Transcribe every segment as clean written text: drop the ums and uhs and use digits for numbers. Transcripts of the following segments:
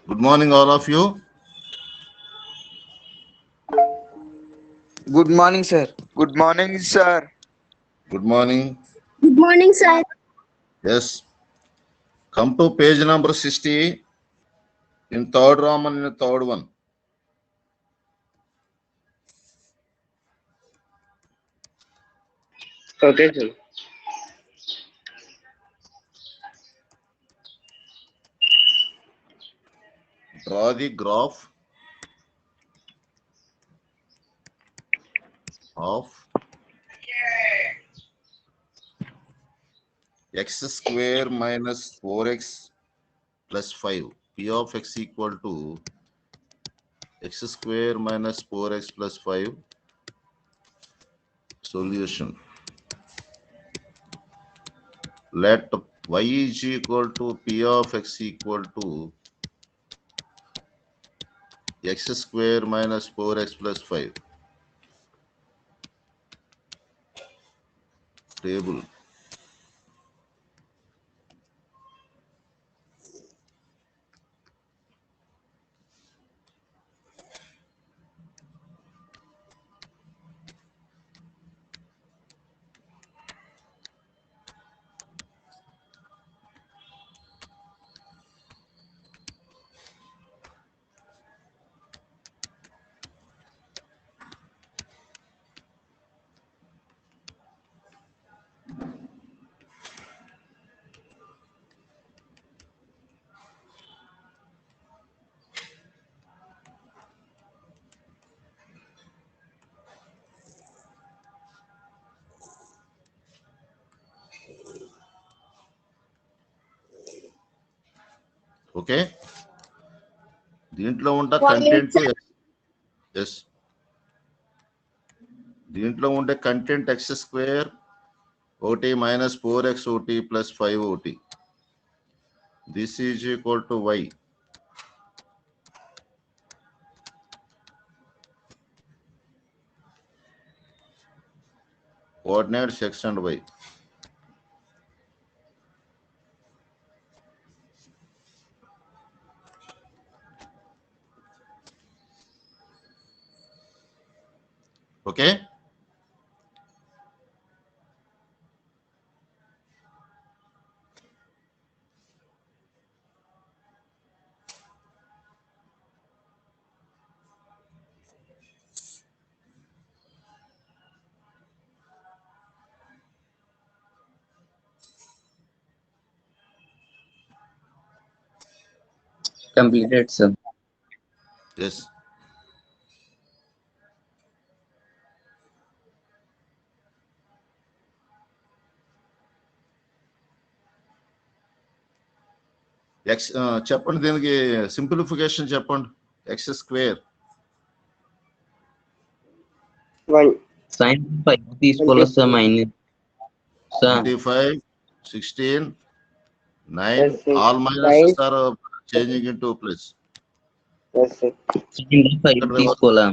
Good morning, all of you. Good morning, sir. Good morning, sir. Good morning. Good morning, sir. Yes. Come to page number 60 in third Roman in the third one. Okay, sir. Draw the graph of x square minus 4x plus 5. P of x equal to x square minus 4x plus 5. Solution. Let y is equal to P of x equal to x square minus 4x plus 5. Table. Okay. దీంట్లో ఉండే 1 minute, content sir. Yes దీంట్లో ఉండే content x square ఒకటి minus 4x ఒకటి plus 5 ఒకటి this is equal to y coordinates x and y. Okay. Completed, sir. Yes. X చెప్పండి, దీనికి simplification చెప్పండి. X square 1. Sin 5 తీసుకోవాలి sir minus sir 25 16 9 Yes, sir. All minus 9. Are changing into plus. Yes, sir. sin 5 తీసుకోవాలా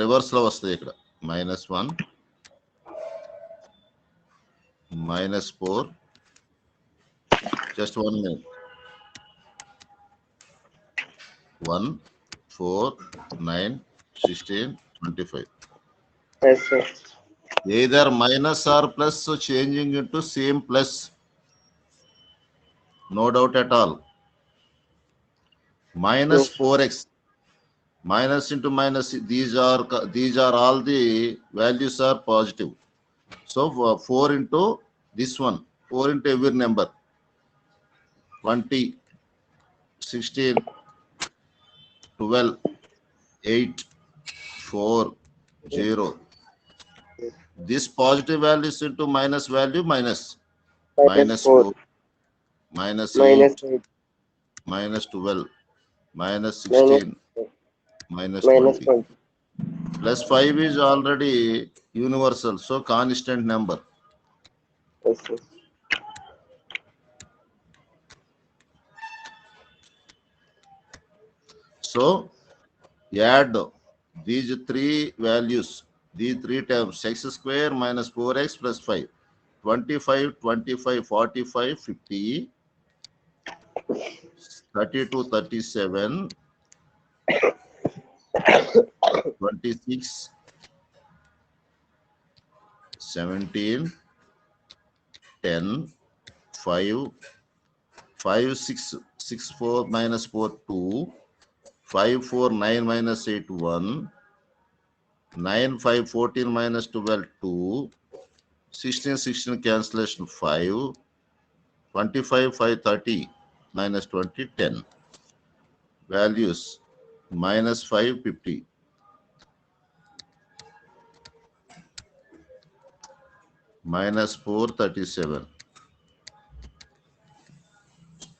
reverse లో వస్తాయి ఇక్కడ -1 -4 just 1 minute 1 4 9 16 25 Yes, sir. either minus or plus, so changing into same plus, no doubt at all. Minus Yes. 4x minus into minus, these are all the values are positive. So 4 into this one, 4 into every number 20 16 12 8 4 0. This positive values into minus value minus Minus 4. 4 minus Minus 8 8. minus 12 minus Minus 16 minus minus 20 20. plus 5 is already universal, so constant number. Yes, sir. So add these three values, these three terms, x square minus 4x plus 5, 25 25 45 50 32, 37, 26, 17, 10, 5, 5, 6, 6, 4, minus 4, 2, 5, 4, 9, minus 8, 1, 9, 5, 14, minus 12, 2, 16, 16 cancellation 5, 25, 5, 30, minus 20, 10. Values minus 5, 50. Minus 4, 37.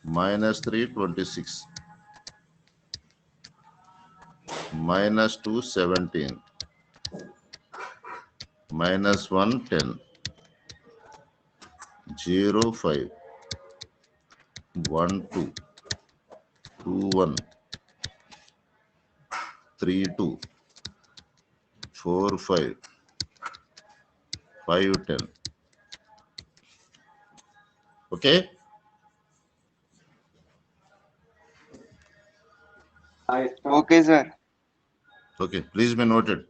Minus 3, 26. Minus 2, 17. Minus 1, 10. 0, 5. 1, 2. 2, 1. 3, 2. 4, 5. 5, 10. Okay? Okay, sir. Okay, please be noted.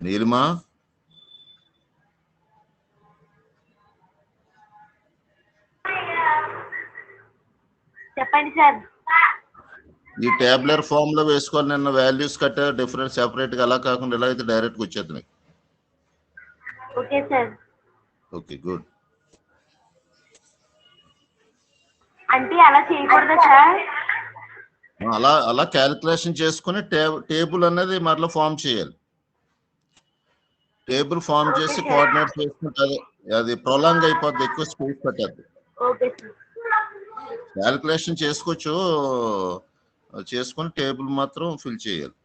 Nilma? చెప్పండి sir. ఈ tabular form లో వేసుకోవాలి. నిన్న values కట్ట different separate గా అలా కాకుండా ఎలా అయితే డైరెక్ట్ గా వచ్చేది నీకు. Okay sir. Okay, good. అంటే అలా చేయకూడదా సార్? అలా అలా క్యాలిక్యులేషన్ చేసుకుని టేబుల్ అనేది మరలా ఫామ్ చేయాలి. టేబుల్ ఫామ్ చేసి కోఆర్డినేట్స్ వేసుకుంటే అది ప్రొలాంగ్ అయిపోద్ది, ఎక్కువ స్పేస్ పెట్టద్దు. Okay sir. క్యాలిక్యులేషన్ చేసుకోవచ్చు, చేసుకుని టేబుల్ మాత్రం ఫిల్ చేయాలి.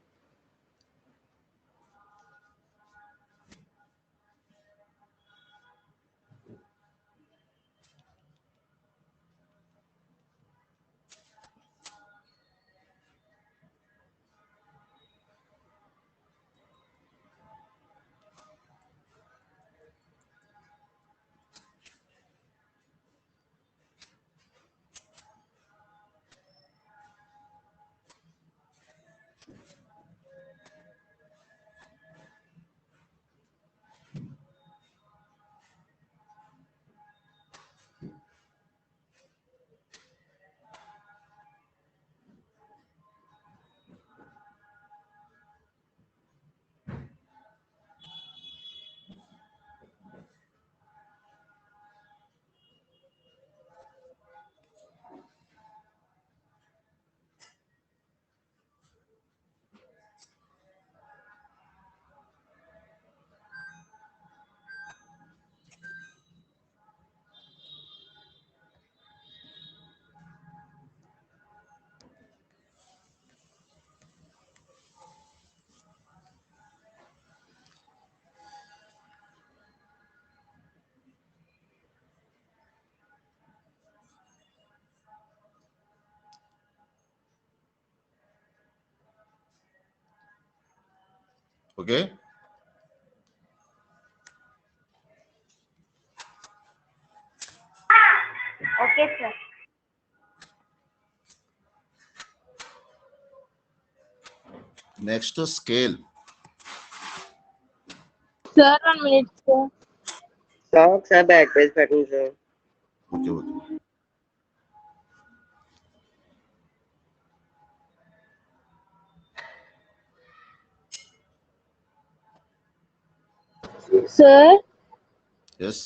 Okay, okay sir. Next scale. Sir 1 minute సార్. సార్ ఒకసారి బ్యాక్ పేజ్ పెట్టండి sir. Okay, okay. Sir yes,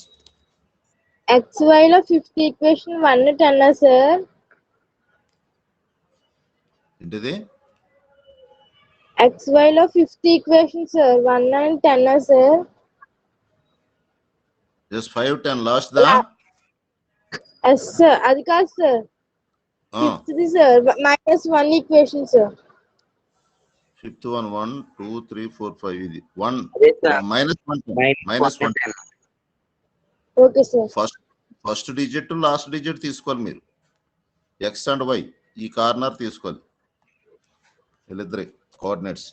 XY లో 5th ఈక్వేషన్ 1 10 సార్. ఏంటిది? XY లో 5th ఈక్వేషన్ సార్ 1 and 10 సార్. ఎస్, 5, 10 లాస్ట్ దా. ఎస్ సార్, అది కాదు sir. Fifth, sir. -1 equation, sir. Fifth one 1 2 3 4 5 ఇది 1 అదే sir -1 Okay, sir. First digit last digit తీసుకోవాలి మీరు. ఎక్స్ అండ్ వై ఈ కార్నర్ తీసుకోవాలి వీళ్ళిద్దరి కోఆర్డినేట్స్.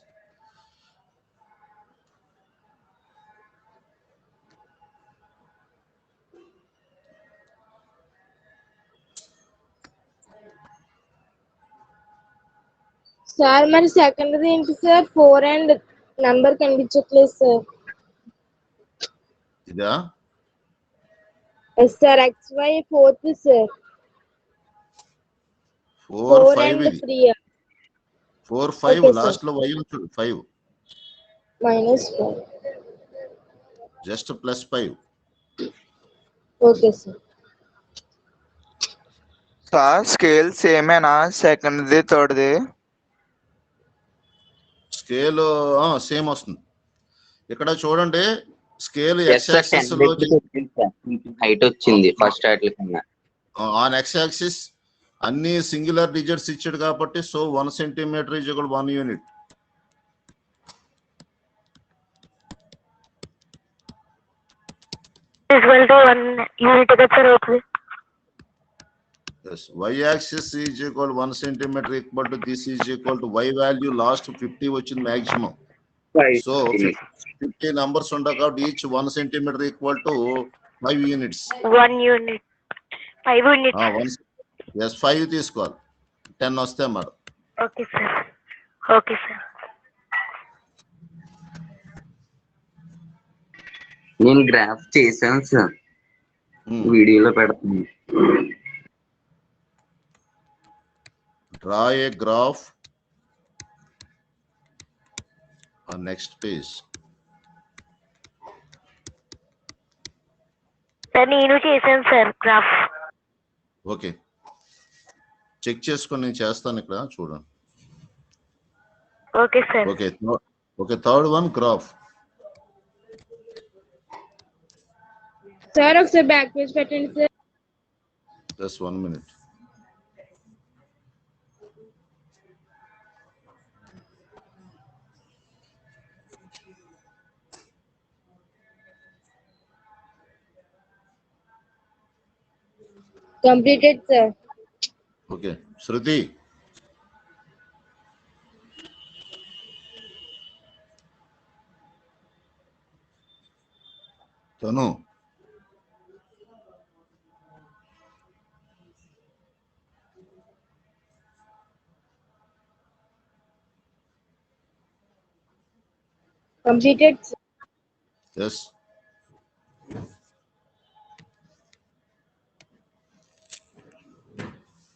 సార్ మరి సెకండ్ ఏంటి సార్? 4 అండ్ నంబర్ కనిపించట్లేదు సార్. ఇదా yes sir. XY fourth sir. 4 5 and ఇది 3. 4 5 Okay, sir. లాస్ట్ లో y ఉంది 5 -5. Just +5. Okay sir. Sir scale సేమేనా సెకండ్ది థర్డ్ది? స్కేల్ సేమ్ వస్తుంది. ఇక్కడ చూడండి స్కేల్ ఎక్స్ యాక్సిస్ లో హైట్ వచ్చింది ఫస్ట్ టైటిల్ కన్నా. ఆన్ ఎక్స్ యాక్సిస్ అన్ని సింగులర్ డిజిట్స్ ఇచ్చాడు కాబట్టి so 1 centimeter is equal to 1 unit. equal to 1 unit కదా సార్ అవుతుంది. Yes, y axis is equal to 1 centimeter equal to this is equal to y value last 50 వచ్చింది maximum. So 50 numbers ఉంటాయి కాబట్టి each 1 centimeter equal to 5 units. 1 unit 5 units. Yes, 5 తీసుకోవాలి. 10 వస్తే అన్నమాట. Okay sir. Okay sir. నేను graph చేశాను sir, వీడియోలో పెడతాను. Draw a graph on next page. Sir నేను చేశాను సార్ గ్రాఫ్. ఓకే చెక్ చేసుకొని నేను చేస్తాను ఇక్కడ చూడండి. Okay sir. Okay third one graph. Sir ఒకసారి బ్యాక్ పేజ్ పెట్టండి sir. Just 1 minute. Completed sir. Okay Shruti తను కంప్లీటెడ్. ఎస్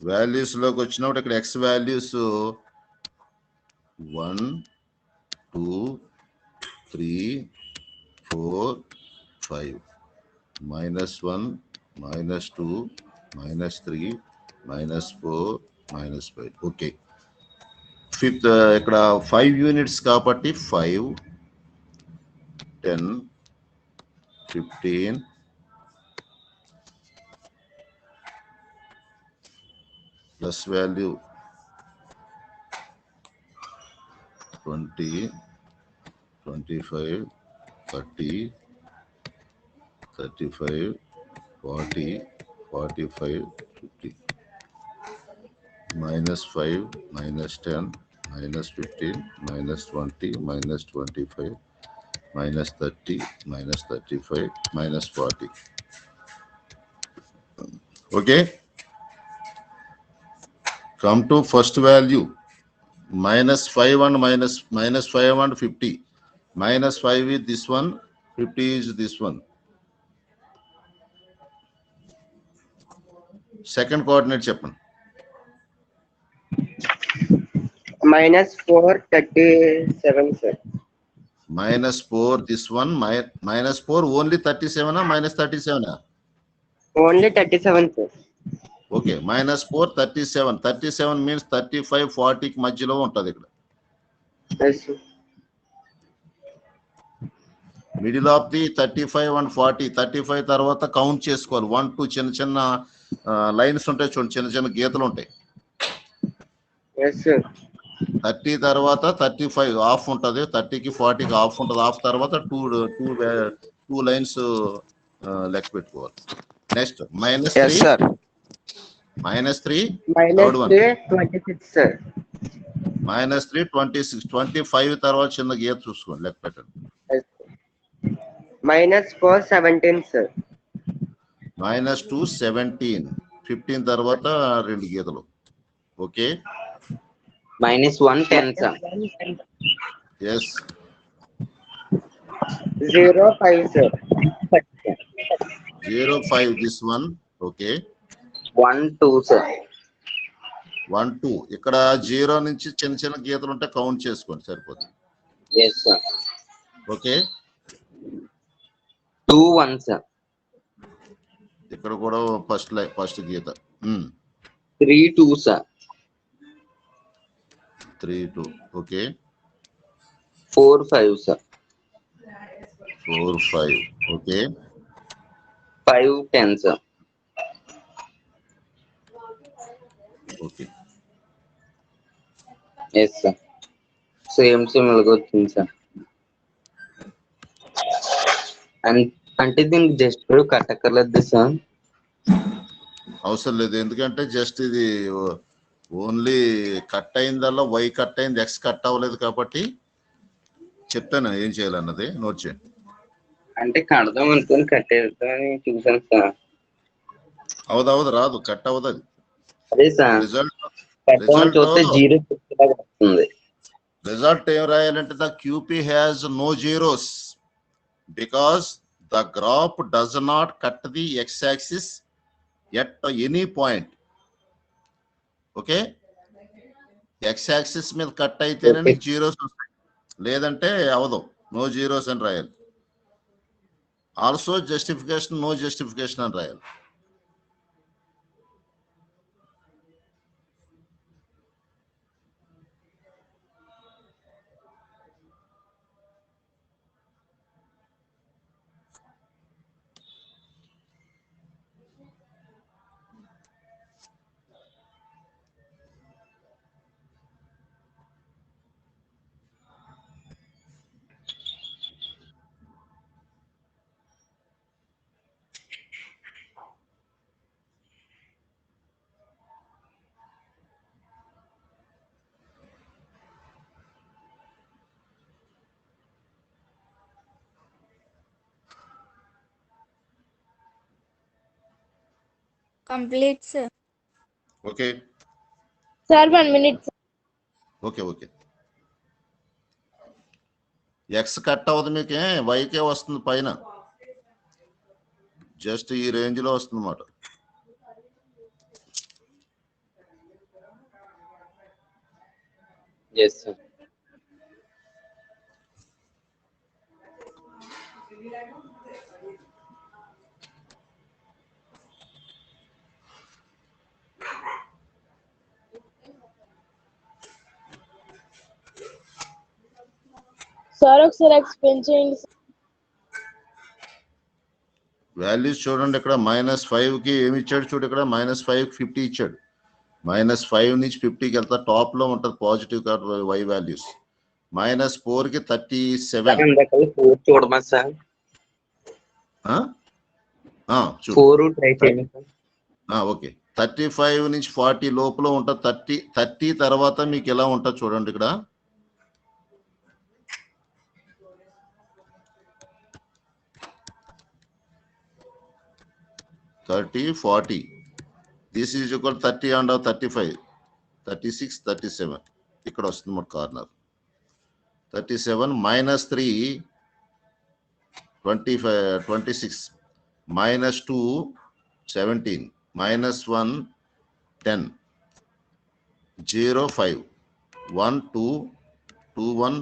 వాల్యూస్ లోకి వచ్చినప్పుడు ఇక్కడ ఎక్స్ వాల్యూస్ 1 2 3 4 5 -1 -2 -3 -4 -5. ఓకే ఫిఫ్త్ ఇక్కడ 5 units కాబట్టి 5 10 15 plus value 20 25 30 35 40 45 50 -5 -10 -15 -20 -25 -30 -35 -40. Okay, come to first value -5 and -5 and 50. -5 is this one, 50 is this one. Second coordinate చెప్పండి. -4 37 sir. -4 this one, -4 only 37 -37 Only 37 sir. Okay -4 37 37 means 35 40 కి మధ్యలో ఉంటుంది ఇక్కడ. Yes sir. Middle of the 35 and 40. 35 తర్వాత count చేసుకోవాలి. 1 2 చిన్న చిన్న lines ఉంటాయి చూడండి, చిన్న చిన్న గీతలు ఉంటాయి. Yes, sir. 30 తర్వాత 35 ఆఫ్ ఉంటుంది, 30కి 40కి ఆఫ్ ఉంటుంది, ఆఫ్ తర్వాత టూ లైన్స్ లెక్క పెట్టుకోవాలి. Next -3 Yes, sir. -3 Minus third one 26, sir. -3 26 25 తర్వాత చిన్న గీత చూసుకోండి, లెక్క పెట్టండి. Yes, sir. -4 17, sir. -2 17 15 తర్వాత 2 గీతలు. Okay, -1 10 sir. Yes 0 5, sir. 0 5 this one. Okay, 1 2 sir. 1 2 ఇక్కడ 0 నుంచి చిన్న చిన్న గీతలు ఉంటే కౌంట్ చేసుకోండి, సరిపోతుంది. Yes sir. Okay, 2 1 sir. ఇక్కడ కూడా ఫస్ట్ గీత. 3 2 sir. 3 2. Okay, 4 5 sir. 4 5. Okay, 5 10 sir. Okay, Yes sir. Same వచ్చింది సార్. అంటే దీనికి జస్ట్ కట్టక్కర్లేదు సార్. అవసరం లేదు, ఎందుకంటే జస్ట్ ఇది ఓన్లీ కట్ అయిందల్లా వై కట్ అయింది, ఎక్స్ కట్ అవ్వలేదు కాబట్టి చెప్తాను ఏం చేయాలన్నది, నోట్ చేయండి. అంటే కడదాం అనుకుని కట్టేద్దామని చూసాను సార్. అవదు రాదు, కట్ అవ్వదు అది. అదే సార్, రిజల్ట్ కట్టమని చూస్తే 0 వస్తుంది. రిజల్ట్ ఏం రాయాలంటే the QP has no zeros because the graph does not cut the x axis at any point. Okay, x axis మీద కట్ అయితేనే జీరోస్ వస్తాయి, లేదంటే అవదు. నో జీరోస్ అని రాయాలి. ఆల్సో జస్టిఫికేషన్ నో జస్టిఫికేషన్ అని రాయాలి. Complete, sir. Okay, Sir, 1 minute. Okay, okay. X cut అవ్వదు, మీకే వైకే వస్తుంది పైన, జస్ట్ ఈ రేంజ్ లో వస్తుంది అన్నమాట. Yes sir. Sir, ఒకసారి ఎక్స్ప్లెయిన్ చేయండి. వాల్యూస్ చూడండి, ఇక్కడ -5 కి ఏమి ఇచ్చాడు చూడు, ఇక్కడ -5 కి 50 ఇచ్చాడు. -5 నుంచి 50కి వెళ్తా, టాప్ లో ఉంటుంది పాజిటివ్ వై వాల్యూస్. -4 కి 37. చూడమా సార్? 4 ట్రై చేయండి సార్. ఓకే, 35 నుంచి 40 లోపల ఉంటుంది. 30 తర్వాత మీకు ఎలా ఉంటుంది చూడండి ఇక్కడ. -30 40 దిస్ ఈజ్ ఈక్వల్ 30 అండ్ 35 36 37 ఇక్కడ వస్తుంది మన కార్నర్. 37 -3 25 26 -2 17 -1 10 0 5 1 2 2 1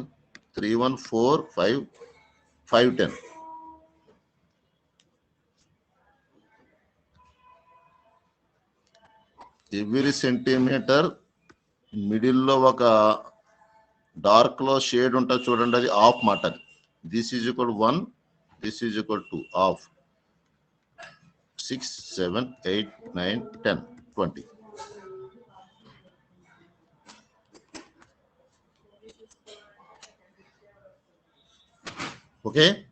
3 1 4 5 5 10. ఎవ్రీ సెంటీమీటర్ మిడిల్ లో ఒక డార్క్ లో షేడ్ ఉంటుంది చూడండి, అది ఆఫ్ మాట. This is equal 1, this is equal 2, of. 6 7 8 9 10 20. Okay.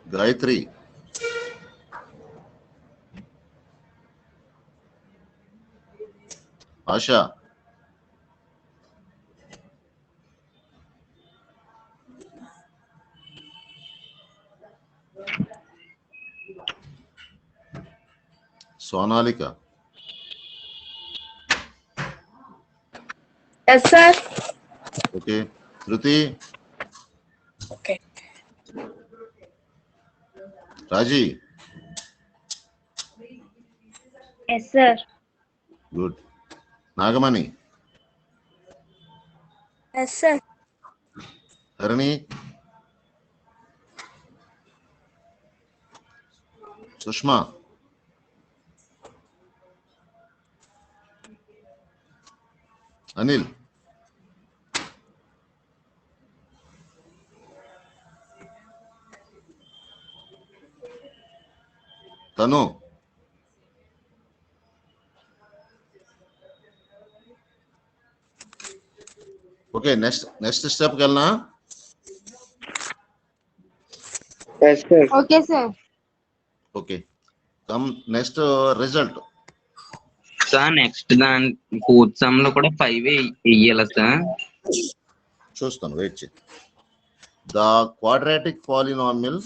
Gayatri. Asha. Sonalika. Yes, sir. Okay. Shruti. Okay. Raji. Yes, sir. Good. Nagamani. Yes, sir. Harini. Sushma. Anil. Tanu. Okay, next step kalna. Yes, sir. Okay, sir. Okay. Come next result. Sir next దాని fourth sum లో కూడా 5 వెయ్యాలా sir? చూస్తాను, wait చేయి. The quadratic polynomial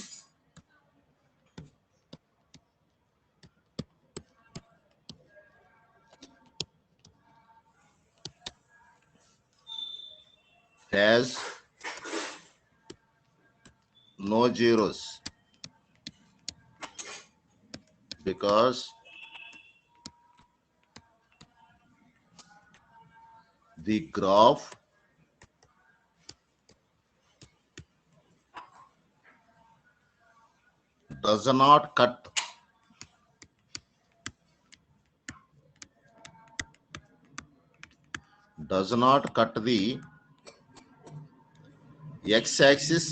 has no zeros because the graph does not cut the x-axis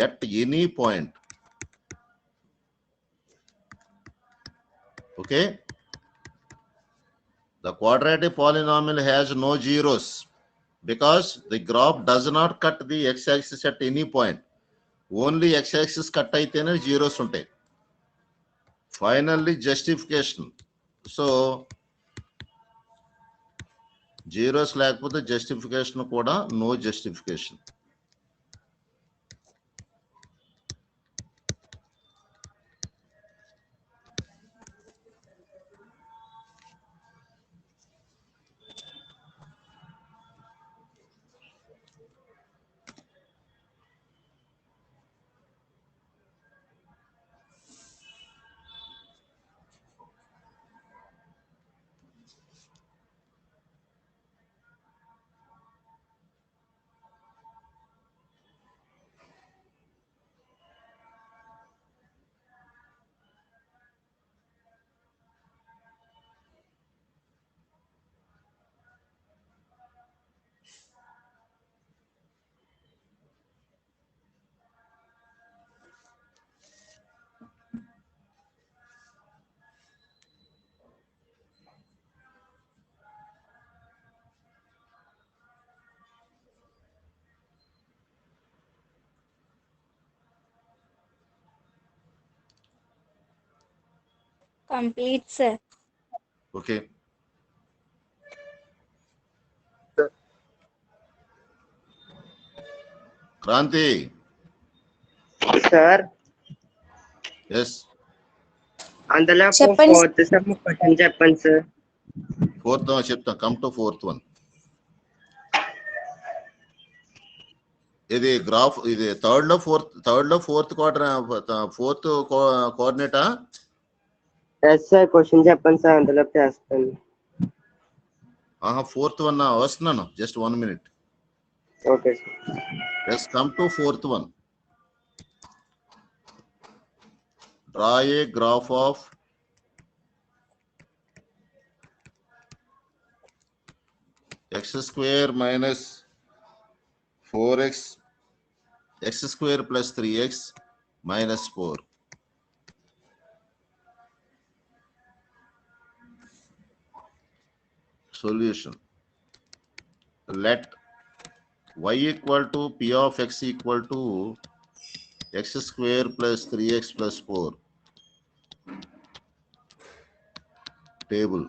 at any point. Okay, the quadratic polynomial has no zeros because the graph does not cut the x-axis at any point. Only x-axis cut aitene zeros untai. Finally, justification. So zeros లేకపోతే justification కూడా no justification. Complete, sir. Okay. Kranti. Sir, Yes. అందులో చెప్పండి. Fourth sum question చెప్పండి sir. Fourth one చెప్తాం. Come to fourth one. ఇది graph, ఇది third లో fourth కోఆర్డినేటా? Yes sir, question చెప్పండి సార్, అందులో చేస్తాను. ఫోర్త్ వన్ వస్తున్నాను, just 1 minute. Okay sir. Let's come to fourth one. Draw a graph of x square minus 4x, x square plus 3x minus 4. Solution. Let y equal to p of x equal to x square plus 3x plus 4. Table.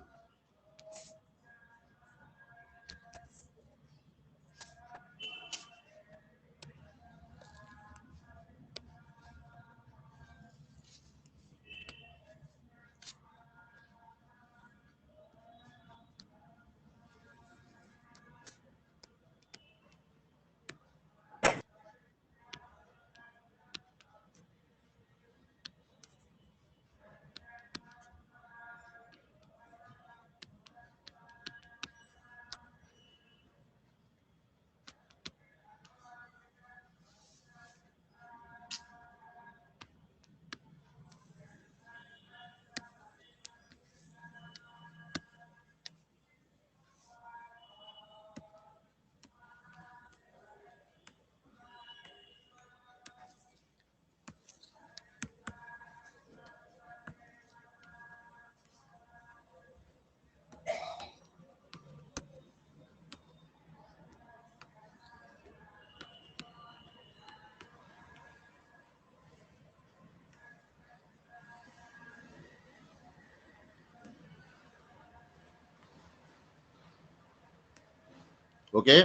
Okay,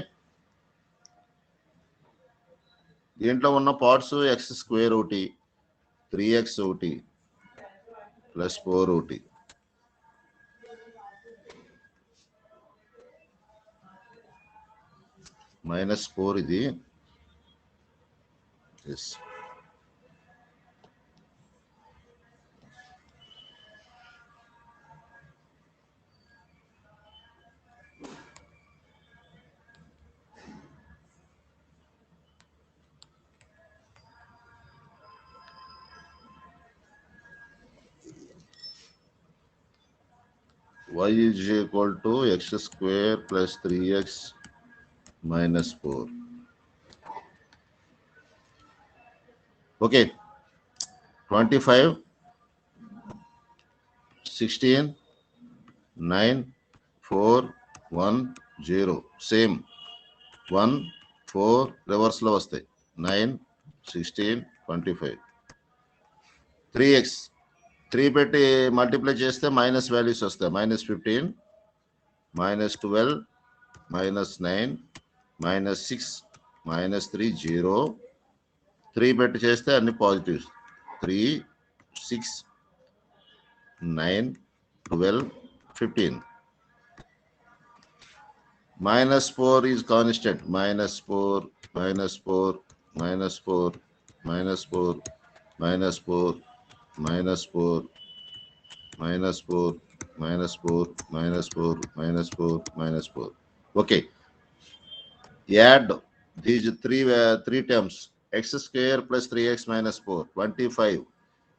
దీంట్లో ఉన్న parts X square ఒకటి, 3x ఒకటి plus 4 ఒకటి, -4 ఇది. Yes, y is equal to x square plus 3x minus 4. Okay, 25, 16, 9, 4, 1, 0. Same 1, 4 రివర్స్లో వస్తాయి. 9, 16, 25. 3x 3 పెట్టి multiply చేస్తే మైనస్ వాల్యూస్ వస్తాయి. -15, -12, -9, -6, -3, 0. 3 పెట్టి చేస్తే అన్ని positives. 3, 6, 9, 12, 15. -4 is constant. -4, -4, -4, -4, -4, -4, -4, -4, -4, -4. Okay. Add these three terms. X square plus 3x minus 4, 25.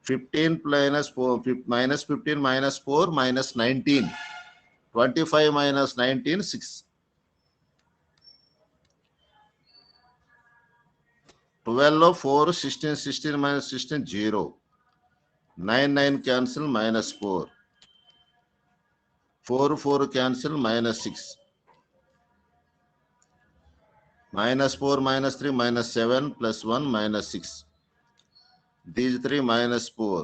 15 minus 4, -15 minus 4 minus 19. 25 minus 19, 6. 12, 4, 16, 16 minus 16, 0. 9, 9 cancel, -4. 4, 4 cancel, -6. -4, -3, -7, +1, -6. These three -4.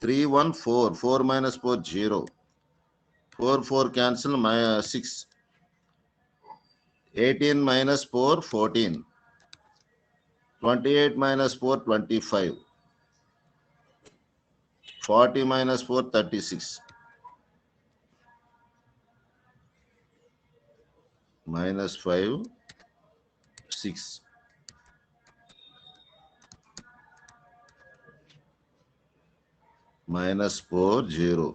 3, 1, 4. 4 minus 4, 0. 4, 4 cancel, -6. 18 minus 4, 14. 28 minus 4, 25. 40 minus 4, 36. -5, 6. -4, 0.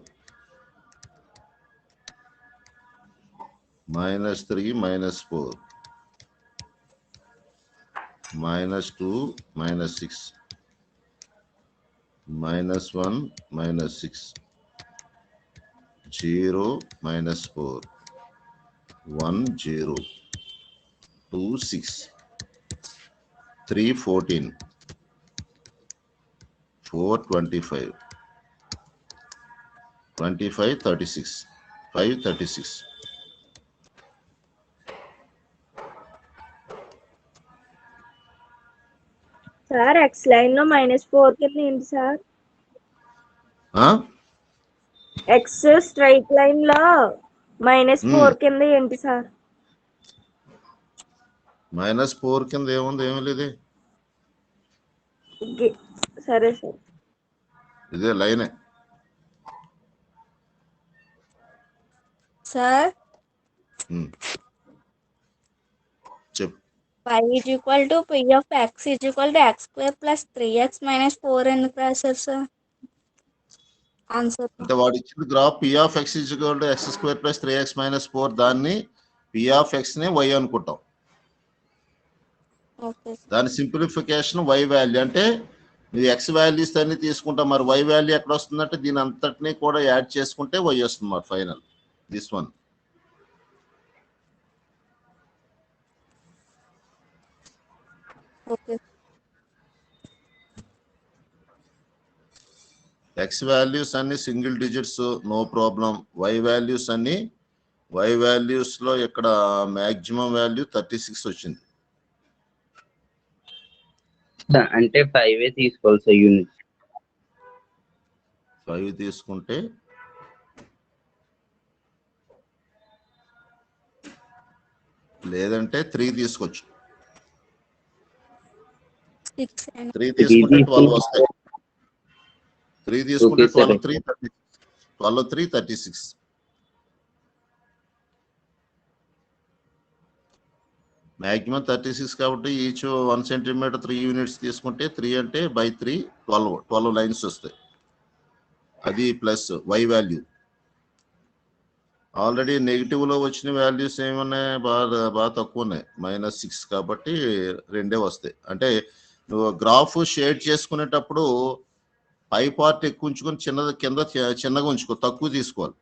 -3, -4. -2, -6. -1 -6 0 -4 1 0 2 6 3 14 4 25 25 36 5 36. Sir X line లో -4 కింద ఏంటి sir? X straight line లో -4 కింద ఏంటి sir? -4 కింద ఏముంది? ఏమి లేదు, సరే సార్. ఇదే లైనే. సార్ చెప్పు. y = p of x = x² + 3x - 4 ఎందుకు రాశారు సార్ ఆన్సర్? అంటే వాడు ఇచ్చిన graph p of x = x² + 3x - 4, దాన్ని p of x ని y అనుకుంటాం. దాని సింప్లిఫికేషన్ y వాల్యూ. అంటే నువ్వు x వాల్యూస్ అన్ని తీసుకుంటావు, మరి y వాల్యూ ఎక్కడ వస్తుందంటే దీని అంతటిని కూడా యాడ్ చేసుకుంటే y వస్తుంది మరి final. This one. x values అన్ని single digits, no problem. y values అన్ని y వాల్యూస్ లో ఇక్కడ మాక్సిమం వాల్యూ 36 వచ్చింది. అంటే 5 తీసుకోవాలి సార్ యూనిట్. 5 తీసుకుంటే లేదంటే 3 తీసుకోవచ్చు. 3 తీసుకుంటే 12 వస్తాయి. 3 తీసుకుంటే 12 3 36. మాక్సిమం 36 కాబట్టి ఈచ్ 1 సెంటీమీటర్ 3 యూనిట్స్ తీసుకుంటే 3 అంటే బై 3 12 లైన్స్ వస్తాయి. అది plus y value. Already negative లో వచ్చిన వాల్యూస్ ఏమన్నాయి? బాగా తక్కువ ఉన్నాయి, -6 కాబట్టి 2 వస్తాయి. అంటే నువ్వు గ్రాఫ్ షేడ్ చేసుకునేటప్పుడు పై పార్ట్ ఎక్కువ ఉంచుకొని కింద చిన్నగా ఉంచుకో, తక్కువ తీసుకోవాలి,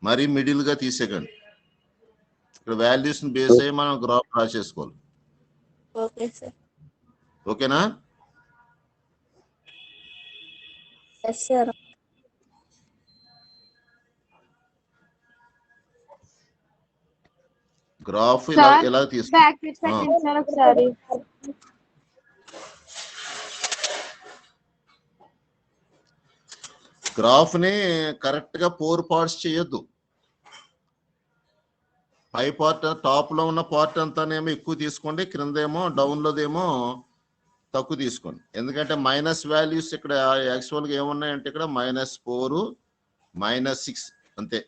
మరీ మిడిల్ గా తీసేకండి. ఇక్కడ వాల్యూస్ ని బేస్ అయ్యి మనం గ్రాఫ్ డ్రా చేసుకోవాలి. Okay sir. ఓకేనా? Yes sir. గ్రాఫ్ ఇలా తీసుకో. గ్రాఫ్ ని కరెక్ట్ గా 4 పార్ట్స్ చేయొద్దు. పై పార్ట్ టాప్ లో ఉన్న పార్ట్ అంతానేమో ఎక్కువ తీసుకోండి, క్రిందేమో డౌన్ లోదేమో తక్కువ తీసుకోండి. ఎందుకంటే మైనస్ వాల్యూస్ ఇక్కడ యాక్చువల్గా ఏమున్నాయంటే ఇక్కడ -4 -6 అంతే.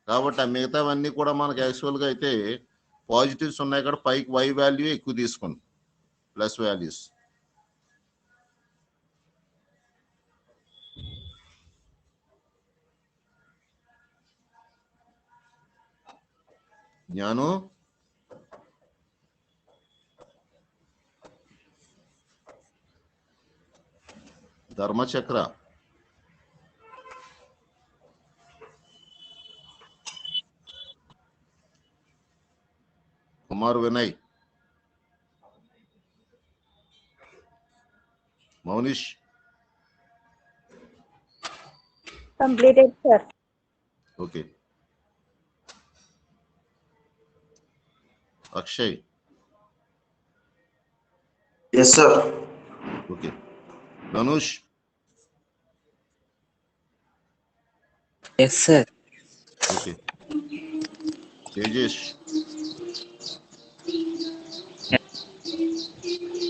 కాబట్టి ఆ మిగతావన్నీ కూడా మనకు యాక్చువల్గా అయితే పాజిటివ్స్ ఉన్నాయి కదా, పైకి y వాల్యూ ఎక్కువ తీసుకోండి, plus values. Gnanu Dharmachakra Kumar Vinay Mounish completed sir. Okay. Akshay yes sir. Okay. Dhanush yes sir. Okay. Tejesh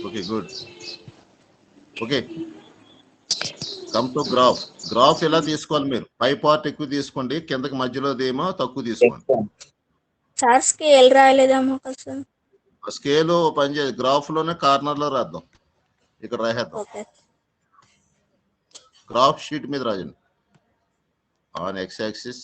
okay good. Okay, come to graph. Graph ఎలా తీసుకోవాలి? మీరు పై పార్ట్ ఎక్కువ తీసుకోండి, కిందకి మధ్యలోదేమో తక్కువ తీసుకోండి. సార్ స్కేల్ రాయలేదేమో కదా సార్. స్కేల్ పనిచేయదు, గ్రాఫ్ లోనే కార్నర్ లో రాద్దాం, ఇక్కడ రాసేద్దాం. గ్రాఫ్ షీట్ మీద రాయండి. ఆన్ x యాక్సిస్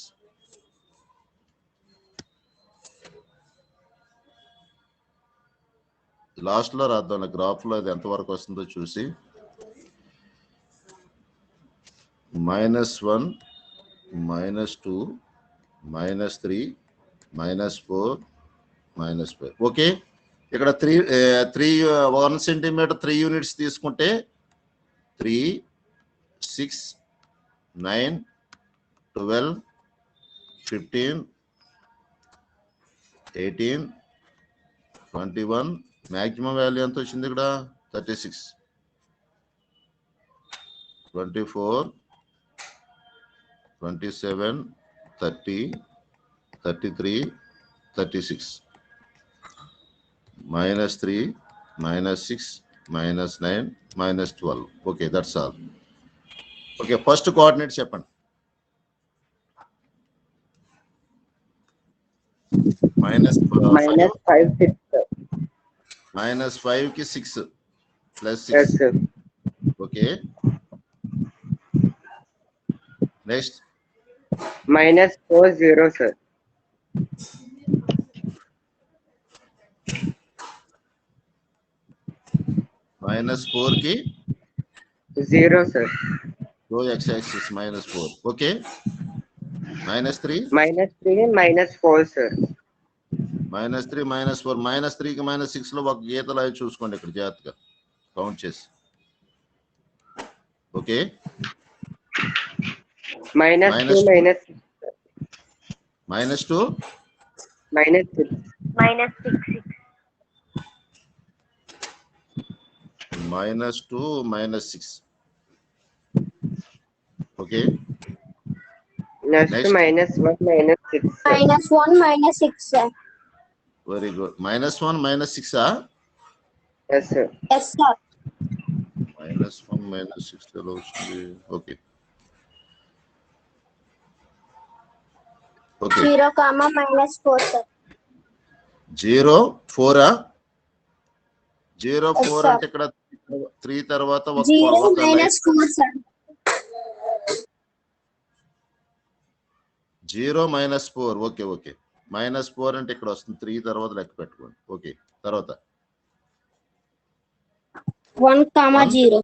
లాస్ట్ లో రాద్దాం. గ్రాఫ్ లో అది ఎంతవరకు వస్తుందో చూసి -1, -2, -3, -4, -5. ఓకే, ఇక్కడ 1 సెంటీమీటర్ 3 యూనిట్స్ తీసుకుంటే 3, 6, 9, 12, 15, 18, 21. మ్యాక్సిమం వాల్యూ ఎంత వచ్చింది ఇక్కడ? 36, 24, 27, 30, 33, 36. -3, -6, -9, -12. Okay, that's all. Okay, first coordinate చెప్పండి. -5, 6, sir. -5 కి 6 +6. Yes, sir. Okay, next -4, 0, sir. -4 కి 0, sir. x axis -4. Okay, -3 -3, -4, sir. -3, -4. -3 కి -6 లో ఒక గీతలు అవి చూసుకోండి ఇక్కడ జాగ్రత్తగా కౌంట్ చేసి. Okay, -2, -6, -2, -6. -6, -2, -6. Okay, Next, Next. -1, -6, sir. -1, -6, sir. Very good. -1, -6. Yes, sir. Yes, sir. -1, -6 ఎలా వస్తుంది? Okay, okay. 0, -4, sir. 0, 4. 0, Yes, 4 sir. అంటే ఇక్కడ 3 తర్వాత ఒక 0, లైన్. -4, sir. 0, -4. Okay, okay. -4 అంటే ఇక్కడ వస్తుంది. 3 తర్వాత లెక్క పెట్టుకోండి. ఓకే, తర్వాత 1, 0.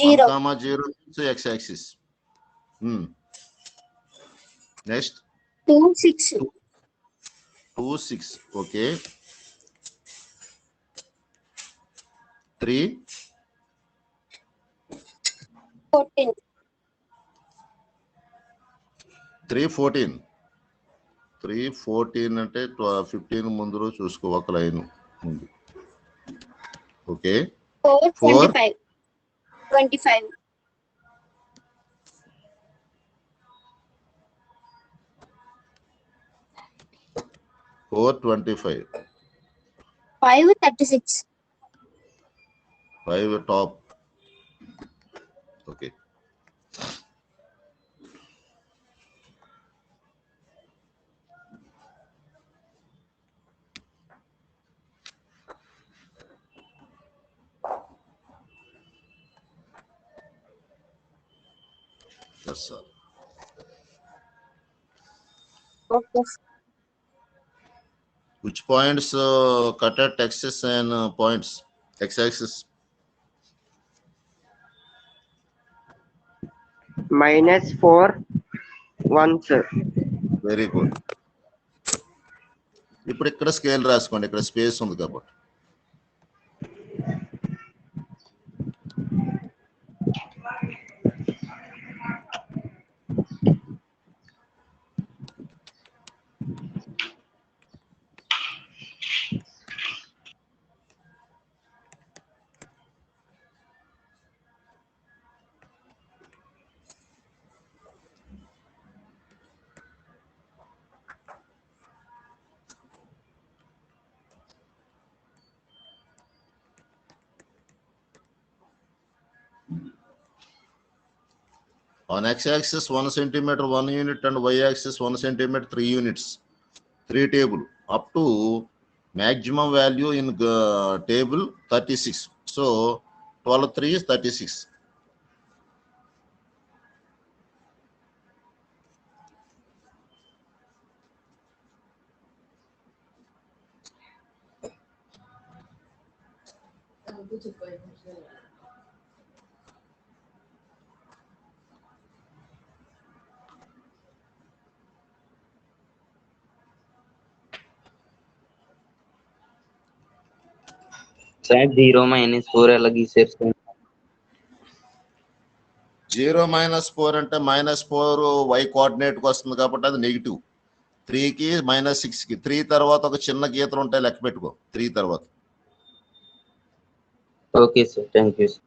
0. 0 x యాక్సిస్. నెక్స్ట్ 2, 6. 2, 6. ఓకే, 3, 14. 3, 14. 3, 14 అంటే 15 ముందు చూసుకో ఒక లైన్ ముందు. Okay, 4, 4, 25. 25. 4, 25. 5, 36. 5 top. Okay, that's all. Okay. Which points cut at axis and points x-axis? -4, 1, sir. Very good. ఇప్పుడు ఇక్కడ స్కేల్ రాసుకోండి, ఇక్కడ స్పేస్ ఉంది కాబట్టి. On x-axis 1 centimeter 1 unit and y-axis 1 centimeter 3 units. 3 table up to maximum value in table 36. So 12, 3 is 36. Sir 0 - 4 ఎలా గీసారు sir? 0 - 4 అంటే -4 y coordinate కి వస్తుంది కాబట్టి అది నెగిటివ్. 3 కి -6 కి 3 తర్వాత ఒక చిన్న గీతలు ఉంటాయి, లెక్క పెట్టుకో. 3 తర్వాత. Okay sir, thank you sir.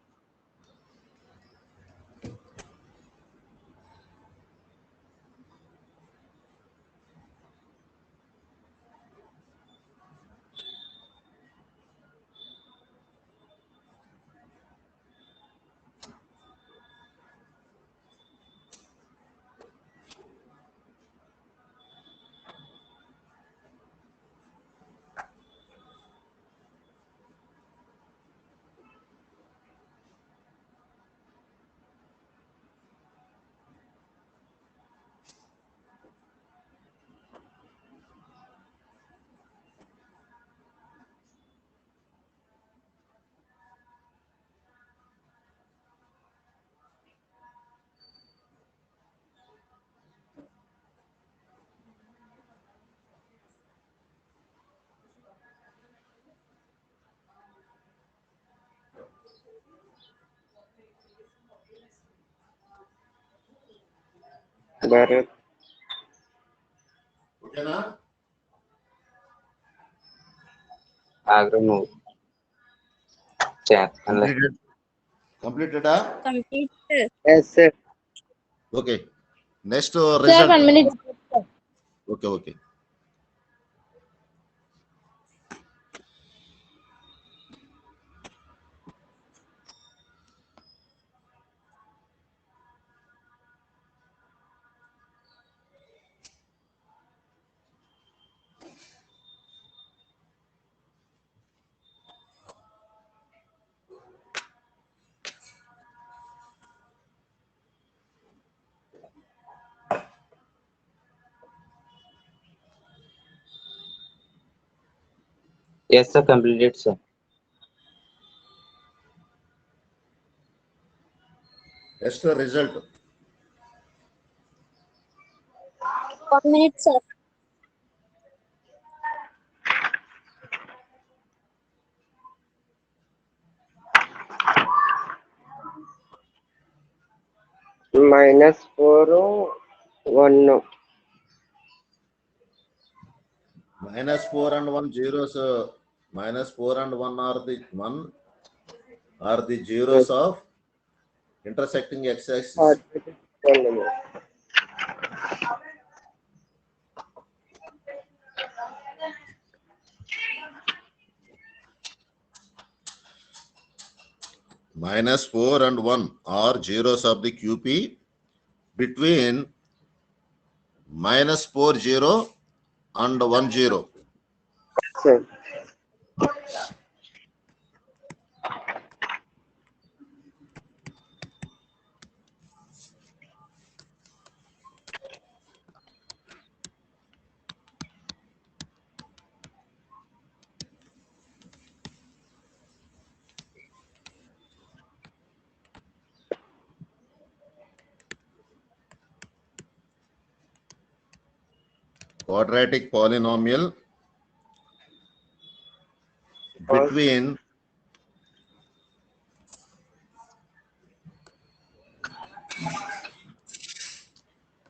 Bharat. ఓకేనా? ఆగ్రహం నువ్వు చేస్తానులే. కంప్లీటెడా? Complete sir. Yes sir. Okay. Next sir result. 1 minute. Okay okay. Yes sir, completed sir. Next result. 1 minute sir. -4 1. -4 and 1 zeros. -4 and 1 are the zeros of intersecting x-axis. -4 and 1 are zeros of the QP between -4 0 and 1 0. Sir. Quadratic polynomial between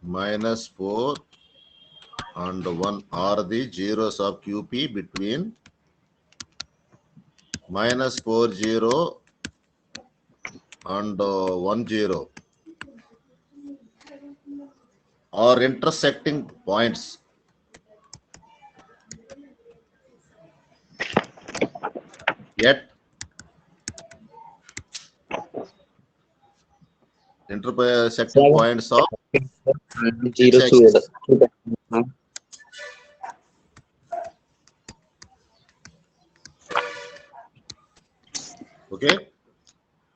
-4 and 1 are the zeros of QP between -4 0 and 1 0 are intersecting points. Yet intersecting points of 0 చూడ. okay,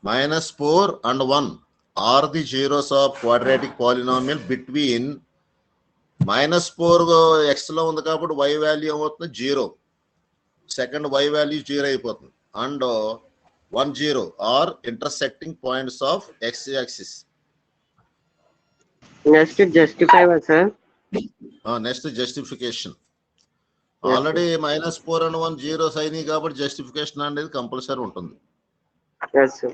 -4 and 1 are the zeros of quadratic polynomial between -4 x లో ఉంది కాబట్టి y value ఏమవుతుంది 0, second y value 0 అయిపోతుంది, and 1 0 are intersecting points of x axis. Next justify sir. Next justification. Already -4 and 1 zeros అయినాయి కాబట్టి justification అనేది compulsory ఉంటుంది. Yes, sir.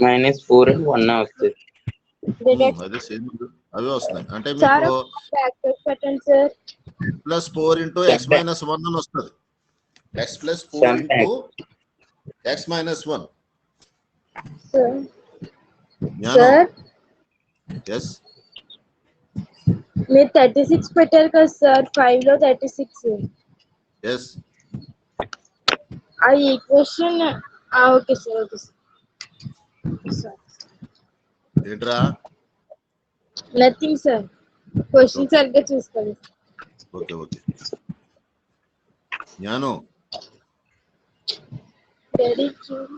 -4 and 1 వస్తుంది. అదే సేమ్ అవే వస్తున్నాయి. అంటే సార్ మీకు యాక్సెస్ పెట్టండి సార్. +4 into x - 1 అని వస్తుంది. x + 4 into x - 1. సార్ జ్ఞానం. సార్ ఎస్ మీరు 36 పెట్టారు కదా సార్, 5 లో 36. ఎస్ ఆ equation okay sir, okay sir. ఏంట్రా? నథింగ్ సార్, క్వశ్చన్ సరిగ్గా చూసుకోండి. Okay okay. జ్ఞానం. డాడీ చూడు.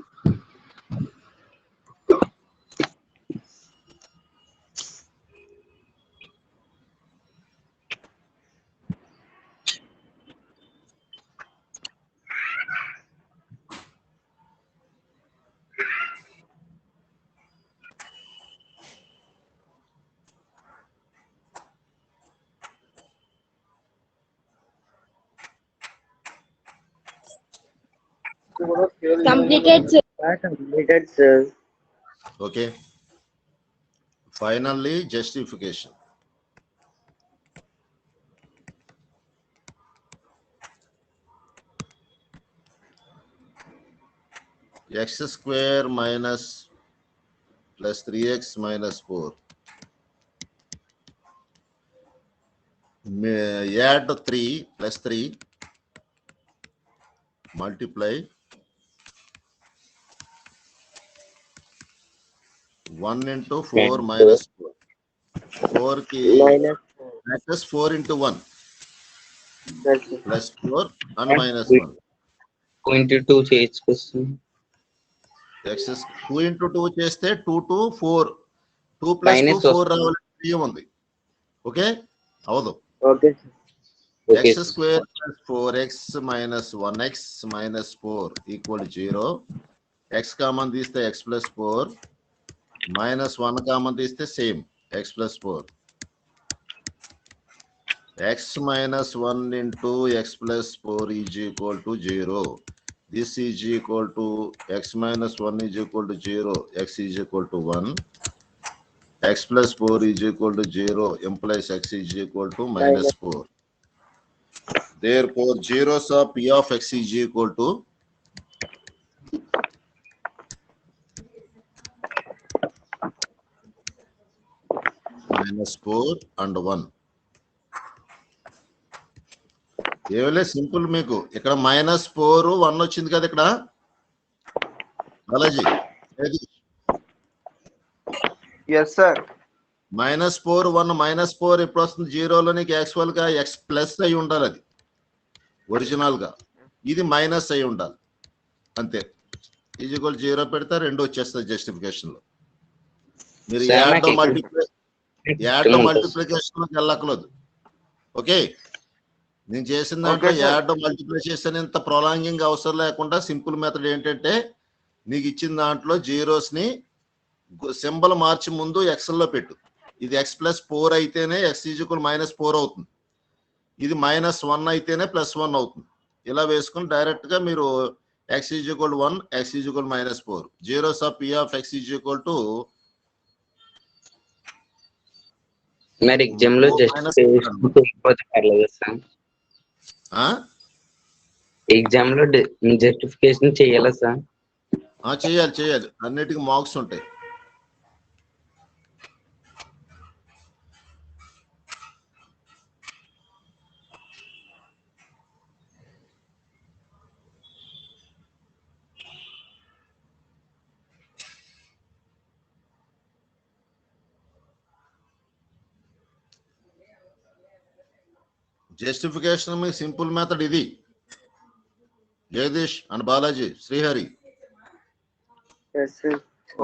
Completed, sir. Completed, sir. Okay. Finally, justification. X square minus plus 3x minus 4. Add 3 plus 3. Multiply 1 into 4 minus 4. 4 ki minus 4 into 1. Yes, sir. Plus 4 and minus 1. 2 into 2 చేసుకోవచ్చు. X 2 into 2 చేస్తే 2 to 4. 2 plus 2 4 రావాలి. 3 ఉంది. Okay అవదు. Okay, sir. X square plus 4x minus 1x minus 4 equal to 0. X common తీస్తే x plus 4 minus 1 common తీస్తే same x plus 4. X minus 1 into x plus 4 is equal to 0. This is equal to x minus 1 is equal to 0. X is equal to 1. X plus 4 is equal to 0 implies x is equal to -4. Therefore, zeros of p of x is equal to -4 and 1. ఏవలే simple మీకు ఇక్కడ -4 1 వచ్చింది కదా ఇక్కడ Balaji. yes sir. -4 1 -4 ఎప్పుడు వస్తుంది? 0లో నీకు actual గా x plus అయి ఉండాలి, అది ఒరిజినల్ గా. ఇది మైనస్ అయి ఉండాలి అంతే. ఈజ్ ఈక్వల్ 0 పెడితే 2 వచ్చేస్తుంది జస్టిఫికేషన్ లో. మీరు యాడ్ మల్టిప్లికేషన్ లోకి వెళ్ళక్కలేదు. ఓకే, నేను చేసిన దాంట్లో యాడ్ మల్టిప్లై చేసిన ఇంత ప్రొలాంగింగ్ అవసరం లేకుండా సింపుల్ మెథడ్ ఏంటంటే నీకు ఇచ్చిన దాంట్లో జీరోస్ ని సింబల్ మార్చి ముందు ఎక్సెల్ లో పెట్టు. ఇది x + 4 అయితేనే x = -4 అవుతుంది. ఇది -1 అయితేనే +1 అవుతుంది. ఇలా వేసుకుని డైరెక్ట్ గా మీరు x = 1 x = -4. zeros of p of x = మరి ఎగ్జామ్ లో జస్టిఫికేషన్ చేయకపోతే పర్లేదు సార్? ఎగ్జామ్ లో జస్టిఫికేషన్ చేయాలా సార్? చేయాలి. అన్నిటికీ మార్క్స్ ఉంటాయి. జస్టిఫికేషన్ మీ సింపుల్ మెథడ్ ఇది. Jagadish and Balaji, Srihari, yes sir.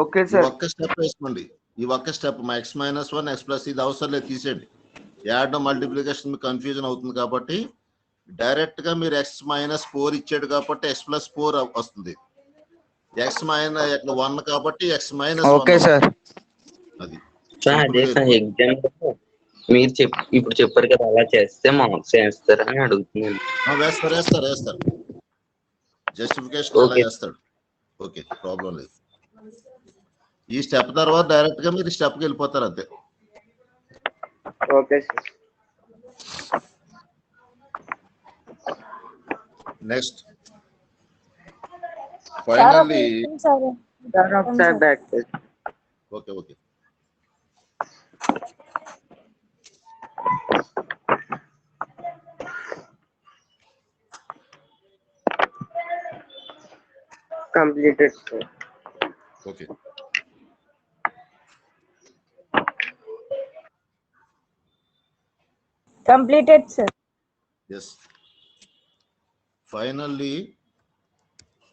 okay sir. ఒక్క స్టెప్ వేసుకోండి. ఈ ఒక్క స్టెప్ x - 1 x ప్లస్ ఇది అవసరం లేదు, తీసేయండి. యాడ్ మల్టిప్లికేషన్ మీకు కన్ఫ్యూజన్ అవుతుంది కాబట్టి డైరెక్ట్ గా మీరు x - 4 ఇచ్చాడు కాబట్టి x + 4 వస్తుంది. x - 1 కాబట్టి x - 1 okay sir. అది సార్ అదే సార్ ఎగ్జామ్ మీరు ఇప్పుడు చెప్పారు కదా అలా చేస్తే మార్క్స్ వేస్తారా అని అడుగుతున్నాను. వేస్తారు జస్టిఫికేషన్ అలా చేస్తాడు. ఓకే, ప్రాబ్లం లేదు. ఈ స్టెప్ తర్వాత డైరెక్ట్ గా మీరు స్టెప్కి వెళ్ళిపోతారు అంతే. Okay sir. Next finally sir ఒకసారి back sir. Okay okay. Completed sir. Okay, Completed, sir. yes. Finally,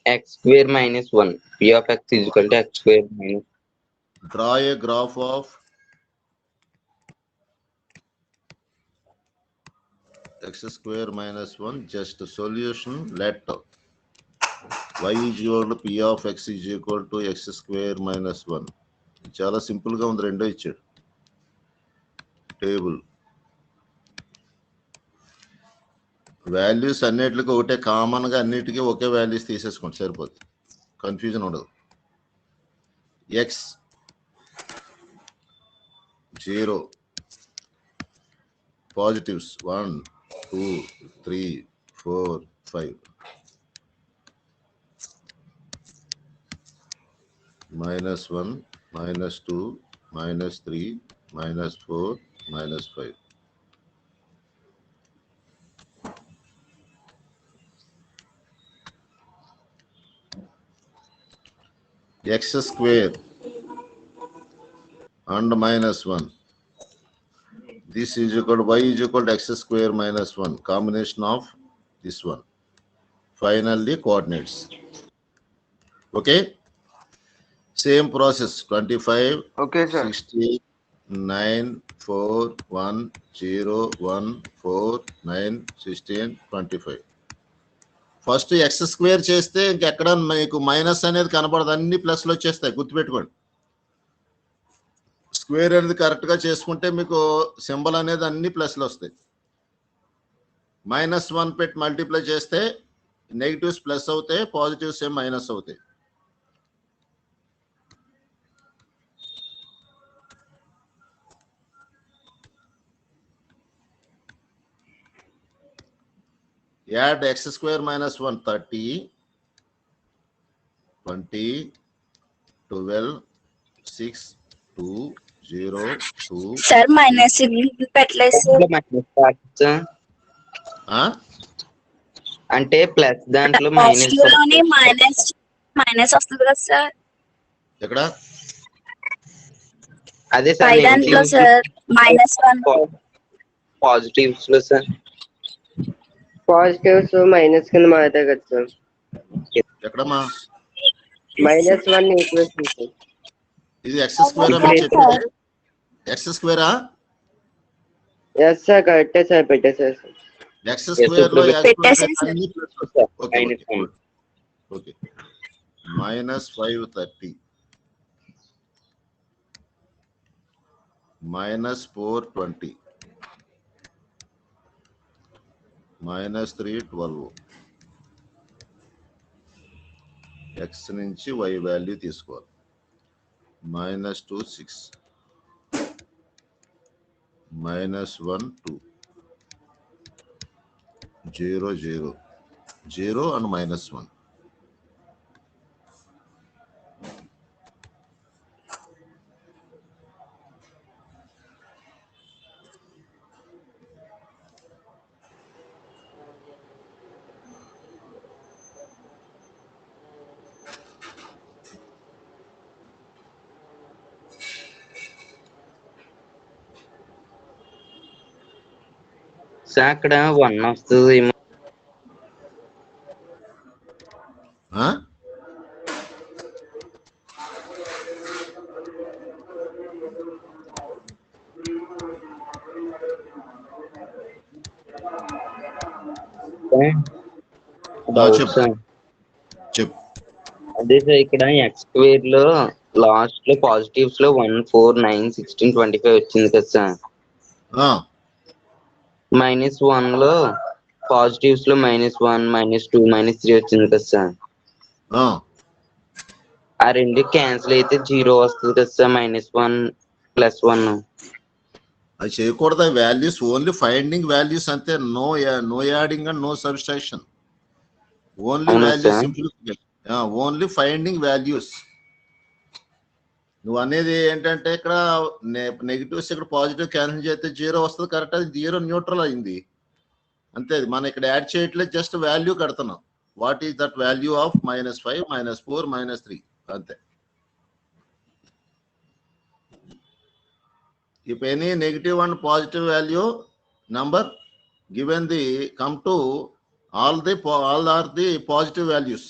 x square minus 1 p of x is equal to x square minus. draw a graph of x square minus 1. Just solution, let y is equal to p of x is equal to x square minus 1. చాలా simple గా ఉంది, రెండో ఇచ్చాడు table. Values అన్నిటికి ఒకటే common గా, అన్నిటికీ ఒకే values తీసేసుకోండి సరిపోతుంది, కన్ఫ్యూజన్ ఉండదు. x 0, positives 1 2 3 4 5, -1 -2 -3 -4 -5. x square and -1. This is equal to y is equal to x square minus 1. Combination of this one. Finally, coordinates. Okay. Same process. 25. Okay, sir. 60, 9, 4, 1, 0, 1, 4, 9, 16, 25. First X square చేస్తే ఇంకెక్కడ మీకు minus అనేది కనపడదు, అన్ని ప్లస్లు వచ్చేస్తాయి, గుర్తుపెట్టుకోండి. Square అనేది correct గా చేసుకుంటే మీకు సింబల్ అనేది అన్ని ప్లస్లు వస్తాయి. -1 పెట్టి మల్టిప్లై చేస్తే నెగిటివ్స్ ప్లస్ అవుతాయి, పాజిటివ్స్ ఏం మైనస్ అవుతాయి. Add x square minus 1, 30, 20, 12, 6, 2, 0, 2. Sir minus పెట్టలేదు సార్. అంటే ప్లస్ దాంట్లో మైనస్ వస్తుంది కదా సార్. ఎక్కడ? అదే సార్ దాంట్లో సార్ -1 పాజిటివ్స్ లో సార్. పాజిటివ్స్ మైనస్ కింద మారుతాయి కదా సార్. ఎక్కడమ్మా? -1 ఈక్వేషన్ సార్. ఇది x స్క్వేర్ అని చెప్పి x స్క్వేరా? ఎస్ సార్, కరెక్టే సార్, పెట్టేసారు సార్. x స్క్వేర్ లో పెట్టేసాను సార్. Okay okay. -530 -420 -312. x నుంచి y వాల్యూ తీసుకోవాలి. -2 6, -1 2, 0 0 0 and -1. సార్ అక్కడ 1 వస్తుంది ఏమో. చెప్పు. అదే సార్ ఇక్కడ x స్క్వేర్ లో లాస్ట్ లో పాజిటివ్స్ లో 1, 4, 9, 16, 25 వచ్చింది కదా సార్. -1 లో పాజిటివ్స్ లో -1, -2, -3 వచ్చింది కదా సార్. ఆ రెండు క్యాన్సిల్ అయితే 0 వస్తుంది కదా సార్. -1 +1. అది చేయకూడదు. వాల్యూస్ ఓన్లీ ఫైండింగ్ వాల్యూస్ అంతే. No adding and no subtraction. Only values simplification. Only finding values. నువ్వు అనేది ఏంటంటే ఇక్కడ నెగిటివ్స్ ఇక్కడ పాజిటివ్ క్యాన్సిల్ చేస్తే 0 వస్తుంది. కరెక్ట్. అది 0 న్యూట్రల్ అయింది అంతే. మనం ఇక్కడ యాడ్ చేయట్లేదు, జస్ట్ వాల్యూ కడుతున్నాం. What is that value of -5, -4, -3 అంతే. If any negative and positive value number given the come to all are the positive values,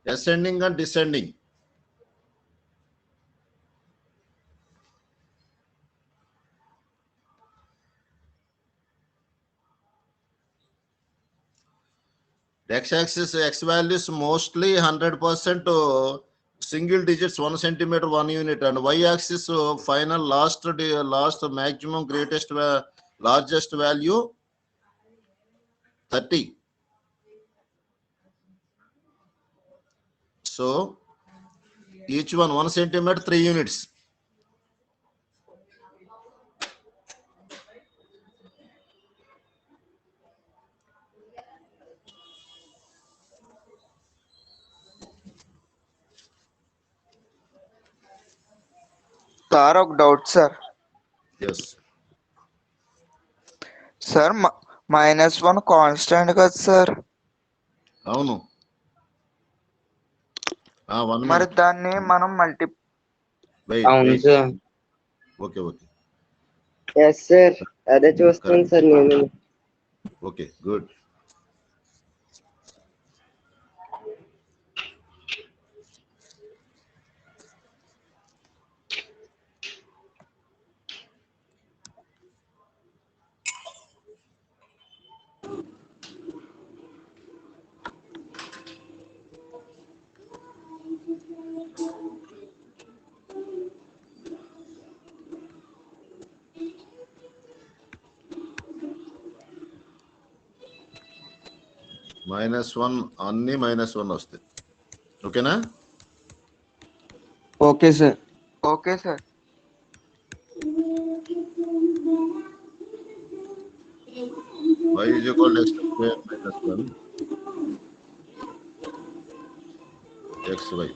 ascending and descending. X-axis X values mostly 100% single digits, 1 centimeter, 1 unit, and Y-axis final last maximum greatest largest value 30. So each one 1 centimeter, 3 units. Sir ఒక doubt sir. Yes. Sir -1 constant కదా sir. అవును. మరి దాన్ని మనం అవును sir. Okay. Yes sir, అదే చూస్తాను sir నేను. Okay, good. -1 అన్ని -1 వస్తాయి. ఓకేనా? Okay sir. Okay sir. Y is equal to x² - 1 xy.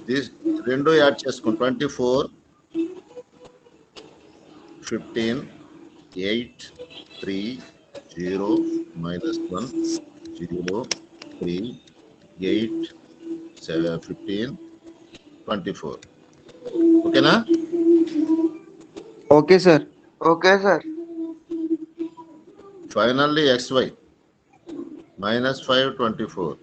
These రెండు యాడ్ చేసుకోండి. 24, 15, 8, 3, 0, -1, 0, 3, 8, 7, 15, 24. ఓకేనా? Okay sir. Okay sir. Finally xy -5, 24.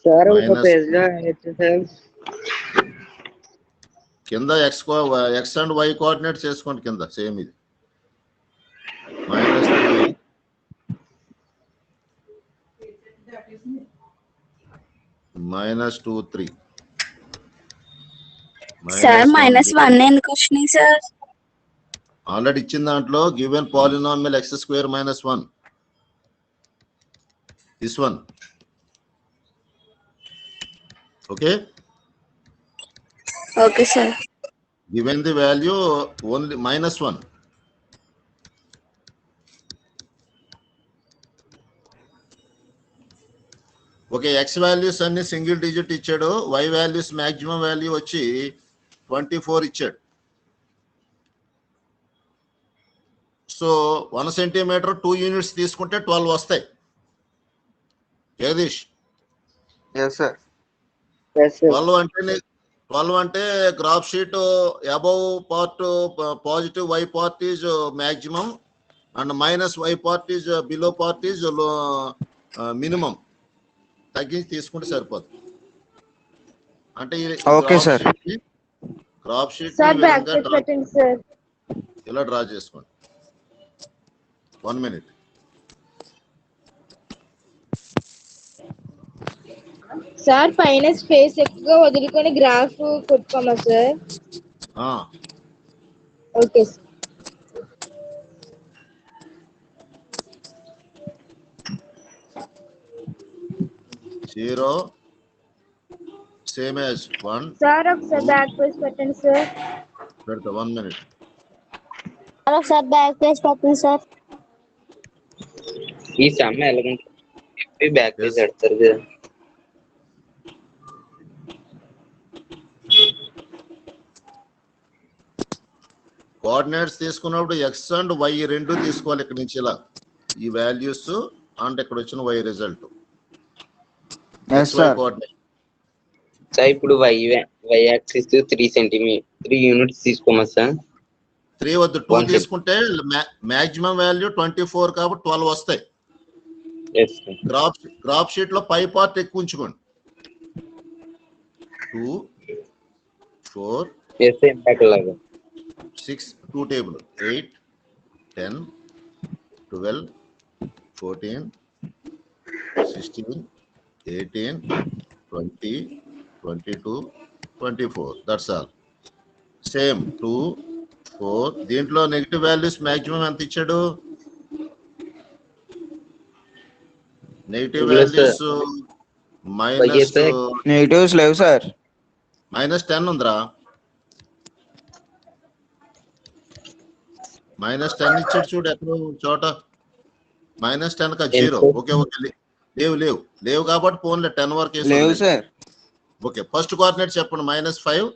Sir ఇంకో పేజ్ లో సార్ కింద x అండ్ y కోఆర్డినేట్స్ చేసుకోండి. కింద సేమ్ ఇది -3, -2, 3. సార్ -1 ఎందుకు వచ్చినాయి సార్? ఆల్రెడీ ఇచ్చిన దాంట్లో given polynomial x² - 1. This one. Okay. Okay sir. Given the value only -1. Okay. x values అన్ని సింగిల్ డిజిట్ ఇచ్చాడు. y వాల్యూస్ మాక్సిమం వాల్యూ వచ్చి 24 ఇచ్చాడు. సో 1 సెంటీమీటర్ 2 యూనిట్స్ తీసుకుంటే 12 వస్తాయి. Jagadish, yes sir. 12 అంటే graph sheet above part positive y part is maximum and -y part is below part is minimum. తగ్గించి తీసుకుంటే సరిపోతుంది. అంటే ఓకే సార్. గ్రాఫ్ షీట్ ఇలా డ్రా చేసుకోండి. 1 minute. సార్ పైన స్పేస్ ఎక్కువగా వదులుకొని గ్రాఫ్ కొట్టుకోమా sir? Okay sir. 0 same as 1. Sir ఒకసారి బ్యాక్ పేజ్ పెట్టండి సార్. పెడతా 1 minute. ఒకసారి బ్యాక్ పేజ్ పెట్టండి సార్. ఈ సమ్ ఎలాగంటే బ్యాక్ పేజ్ Yes. పెడతారు కదా. కోఆర్డినేట్స్ తీసుకున్నప్పుడు ఎక్స్ అండ్ వై రెండు తీసుకోవాలి ఇక్కడ నుంచి ఇలా ఈ వాల్యూస్ అండ్ ఇక్కడ వచ్చిన వై రిజల్ట్ కోఆర్డినేట్. సార్ ఇప్పుడు వై యాక్సిస్ 3 యూనిట్స్ తీసుకోమా సార్? 3 వద్దు 2 తీసుకుంటే మాక్సిమం వాల్యూ 24 కాబట్టి 12 వస్తాయి. Yes sir. గ్రాఫ్ షీట్ లో పై పార్ట్ ఎక్కువ ఉంచుకోండి. 2 4 ఎస్ ఇంపాక్ట్ లాగా 6 2 టేబుల్ 8 10 12 14 16 18 20 22 24 దట్స్ ఆల్. సేమ్ 2 4 దీంట్లో నెగిటివ్ వాల్యూస్ మాక్సిమం ఎంత ఇచ్చాడు? నెగిటివ్ వాల్యూస్ మైనస్ నెగిటివ్స్ లేవు సార్. -10 ఉందిరా. -10 ఇచ్చాడు చూడు ఎక్కడ చోట. -10 కా 0. ఓకే లేవు కాబట్టి ఫోన్లే 10 వరకు లేవు సార్. ఓకే ఫస్ట్ కోఆర్డినేట్ చెప్పండి. -5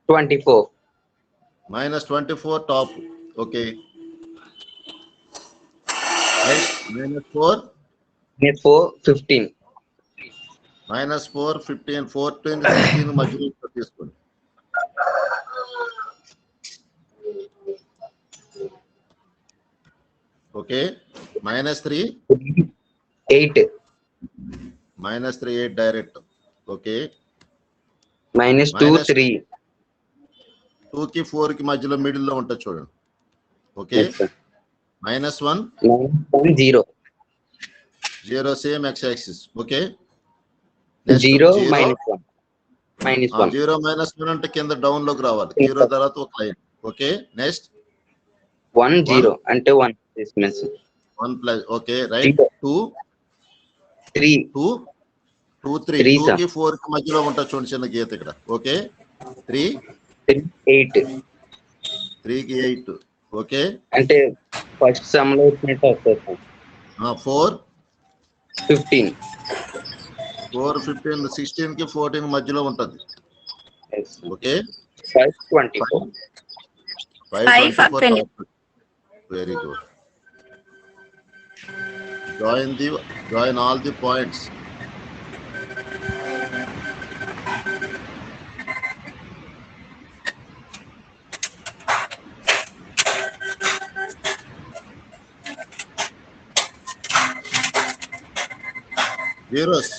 24 -24 టాప్. ఓకే -4 15 -4 15 14 16 మధ్యలో తీసుకోండి. Okay -3 8 -3 8 direct. ఓకే -2 3 2 కి 4 కి మధ్యలో మిడిల్ లో ఉంటుంది చూడండి. Okay -1 0 0 same x axis. Okay 0 -1 0 -1 అంటే కింద డౌన్ లోకి రావాలి. 0 తర్వాత ఒక లైన్. ఓకే నెక్స్ట్ 1 0 అంటే 1 డిస్టెన్స్ 1 ప్లస్. ఓకే రైట్ 2 3 2 2 3 3 2 కి 4 కి మధ్యలో ఉంటుంది చూడండి చిన్న గీత ఇక్కడ. ఓకే 3 8 3 కి 8. ఓకే అంటే ఫస్ట్ సమ్ లో వచ్చినట్టు వస్తుంది. 4 15 4 15 16 కి 14 మధ్యలో ఉంటుంది. Okay 5 24 5 24. Very good. Join all the points. Zeros.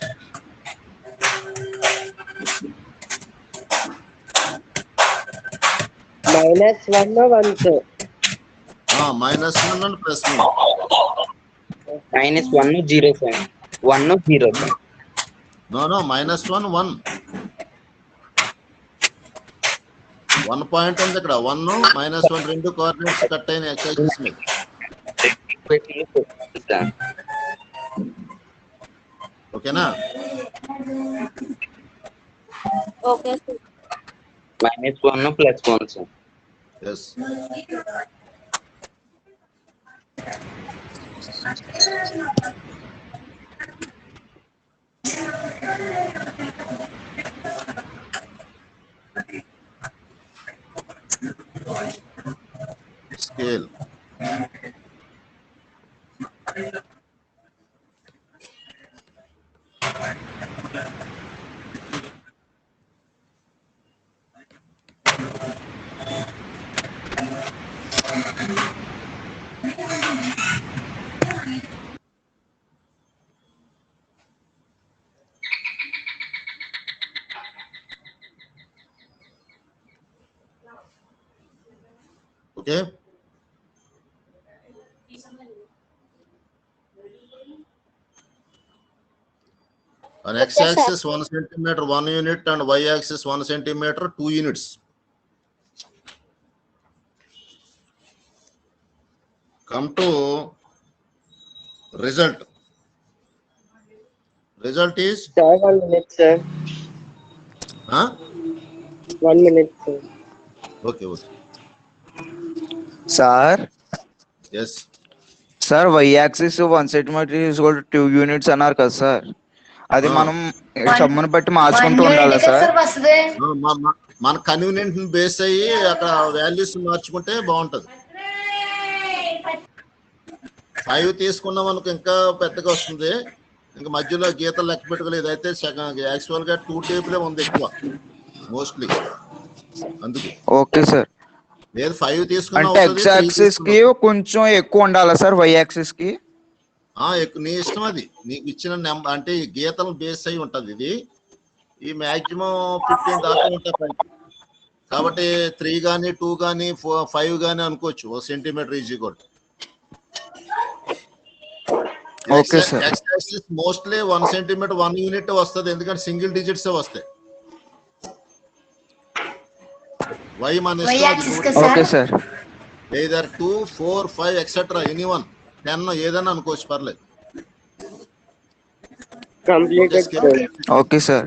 -1 1 -1 and +1. -1 0 sir 1 0 sir. No -1 1 1 point ఉంది ఇక్కడ. 1 -1 రెండు కోఆర్డినేట్స్ కట్ అయిన x యాక్సిస్ మీద. ఓకేనా? Okay sir. -1 +1 sir. Yes scale. Okay On Okay, sir. x-axis 1 centimeter 1 unit and y-axis 1 centimeter 2 units. Come to result. Result is Sir, 1 minute, sir. 1 minute, sir. Okay. Sir Yes. Sir y axis 1 centimetre is equal to 2 units అన్నారు కదా sir, అది మనం సమ్మును బట్టి మార్చుకుంటూ ఉండాలా sir? మన convenient base అయ్యి అక్కడ వాల్యూస్ మార్చుకుంటే బాగుంటది. 5 తీసుకున్నాం అనుకో ఇంకా పెద్దగా వస్తుంది, ఇంకా మధ్యలో గీతలు లెక్క పెట్టుకోలేదు. అయితే యాక్చువల్ గా 2 టేబుల్ ఉంది ఎక్కువ మోస్ట్లీ, అందుకు. Okay sir. లేదు 5 తీసుకున్నా అంటే ఎక్స్ యాక్సిస్ కి కొంచెం ఎక్కువ ఉండాలా సార్ వై యాక్సిస్ కి? నీ ఇష్టం, అది నీకు ఇచ్చిన నెంబర్. అంటే ఈ గీతలు బేస్ అయి ఉంటది. ఇది ఈ మాక్సిమం 15 దాకా ఉంటాయి. కాబట్టి 3 గానీ 2 గానీ 5 గానీ అనుకోవచ్చు. 1 centimetre is equal. Okay sir. X axis mostly 1 centimetre 1 unit వస్తుంది, ఎందుకంటే సింగిల్ డిజిట్స్ వస్తాయి. వై మన okay sir. either 2, 4, 5 etc. anyone 10 ఏదైనా అనుకోవచ్చు, పర్లేదు. Completed, sir. Okay sir.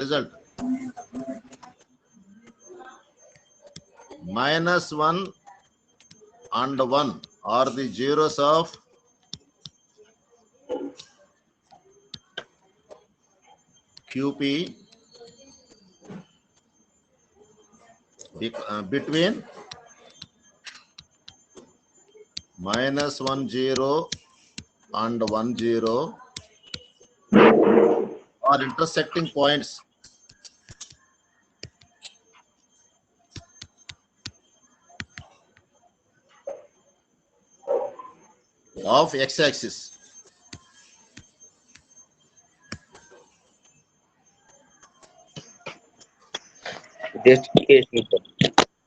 Result -1 and 1 are the zeros of QP between -1 0 and 1 0 are intersecting points of x-axis.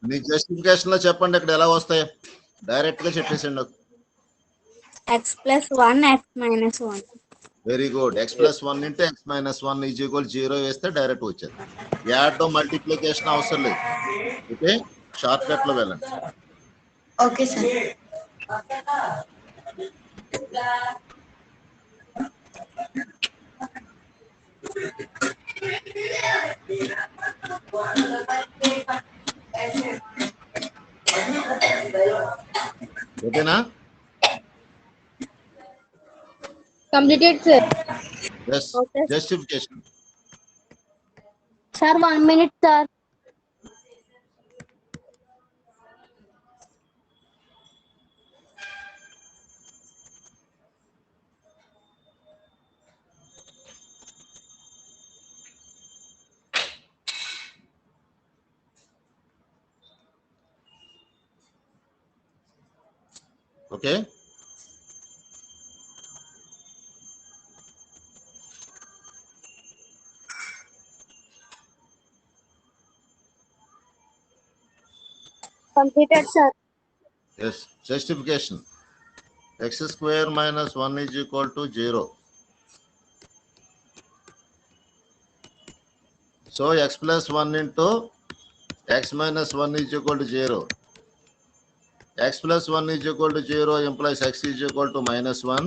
Me justification లో చెప్పండి, ఇక్కడ ఎలా వస్తాయి? డైరెక్ట్ గా చెప్పేసండి నాకు. x+1 x-1. Very good. x+1 into x-1 is equal 0 వేస్తే డైరెక్ట్ వచ్చేది. Add multiplication అవసరం లేదు. ఓకే, షార్ట్ కట్ లో వెళ్ళండి. Okay sir. ఓకేనా? Completed, sir. Yes. Okay. Justification. Sir, 1 minute, sir. Okay. Completed, sir. Yes. Justification. X square minus 1 is equal to 0. So x plus 1 into x minus 1 is equal to 0. X plus 1 is equal to 0 implies x is equal to -1.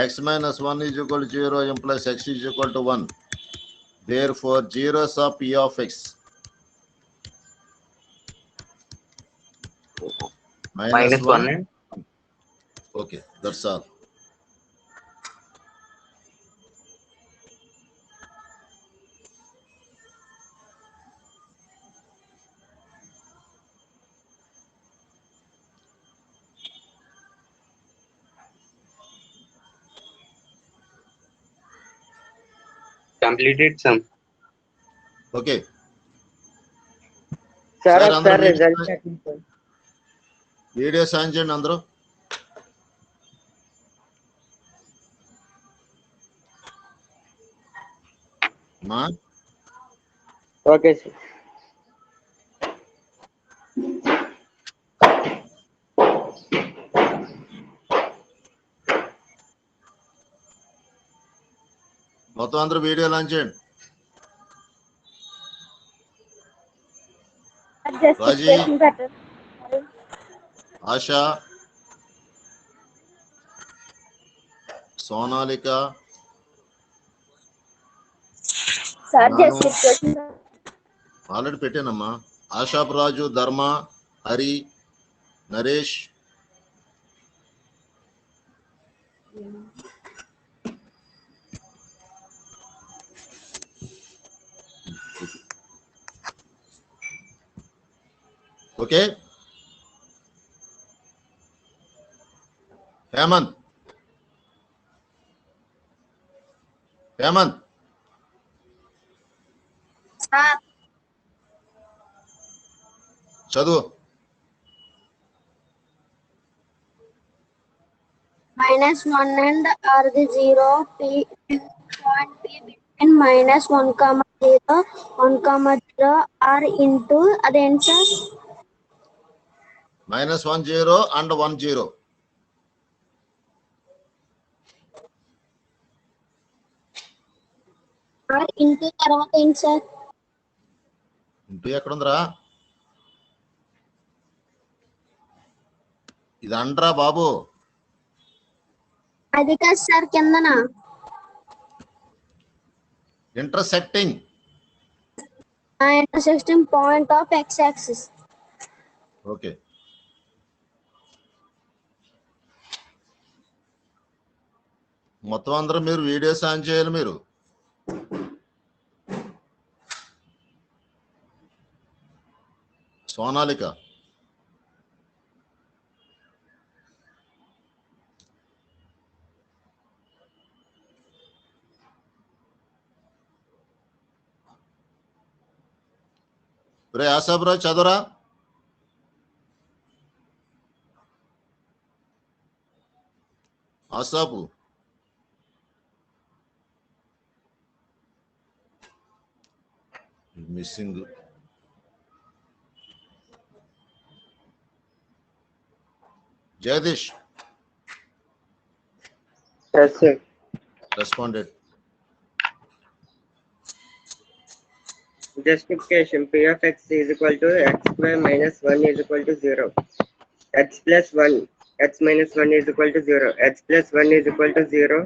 X minus 1 is equal to 0 implies x is equal to 1. Therefore, zeros of P of x -1. Okay, that's all. Completed sum. Okay. Sir, Sir, sir, అందరూ result checking, sir. Video సాయం చేయండి అందరూ. మా Okay, sir. మొత్తం అందరూ video launch చేయండి. రాజీ, ఆశ, Sonalika, already పెట్టానమ్మా. ఆశాప్ రాజు, ధర్మ, Hari, Naresh, okay. Hemant, Hemant, చదువు. -1 and are the 0 point p between -1, 0, 1, 0 are into అదేంటి సార్? -10 and 10. ఆర్ ఇంటూ తర్వాత ఏంటి సార్? ఇంటూ ఎక్కడుందిరా? ఇది అండ్రా బాబు. అది కాదు సార్, కిందన intersecting. Intersecting point of x axis. Okay. మొత్తం అందరూ మీరు వీడియోస్ ఆన్ చేయాలి. మీరు సోనాలిక, రే ఆసాబ్రా చదవరా. ఆసాపు, missing. Jagadish, Yes, sir. Responded. Justification P of x is equal to x square minus 1 is equal to 0. X plus 1, x minus 1 is equal to 0. X plus 1 is equal to 0.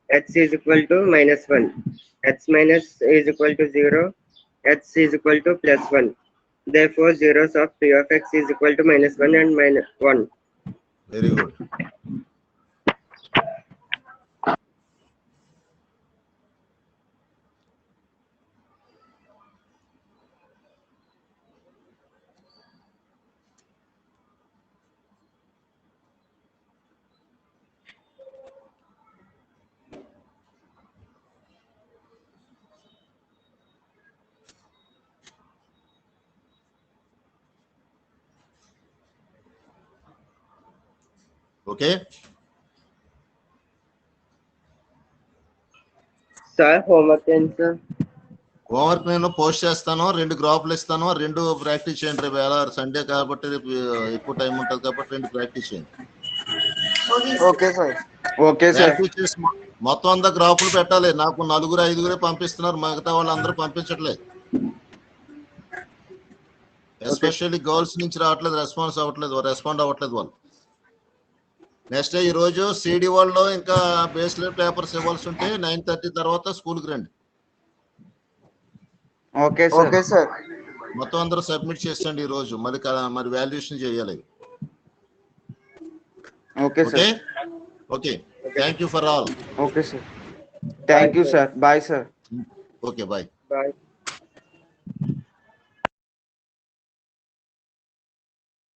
X is equal to minus 1. X minus is equal to 0. X is equal to plus 1. Therefore, zeros of P of x is equal to -1 and -1. Very good. Okay. Sir, homework answer. Homework నేను post చేస్తాను. 2 గ్రాఫ్లు ఇస్తాను. 2 practice చేయండి. రేపు ఎలా Sunday కాబట్టి రేపు ఎక్కువ టైం ఉంటుంది కాబట్టి 2 ప్రాక్టీస్ చేయండి. Okay sir. Okay sir. Practice చేసి మొత్తం అంతా గ్రాఫ్లు పెట్టాలి. నాకు 4, 5 పంపిస్తున్నారు. మిగతా వాళ్ళు అందరూ పంపించట్లేదు. ఎస్పెషల్లీ గర్ల్స్ నుంచి రావట్లేదు, రెస్పాండ్ అవ్వట్లేదు వాళ్ళు. నెక్స్ట్ ఈ రోజు సిడి వాళ్ళు ఇంకా బేస్లెట్ పేపర్స్ ఇవ్వాల్సి ఉంటే 9:30 తర్వాత స్కూల్కి రండి. Okay sir. మొత్తం అందరూ సబ్మిట్ చేసండి ఈ రోజు. మరి వాల్యుయేషన్ చేయాలి. Okay sir. Okay. Thank you for all. Okay sir. Thank you sir. Bye sir. Okay, bye. Bye.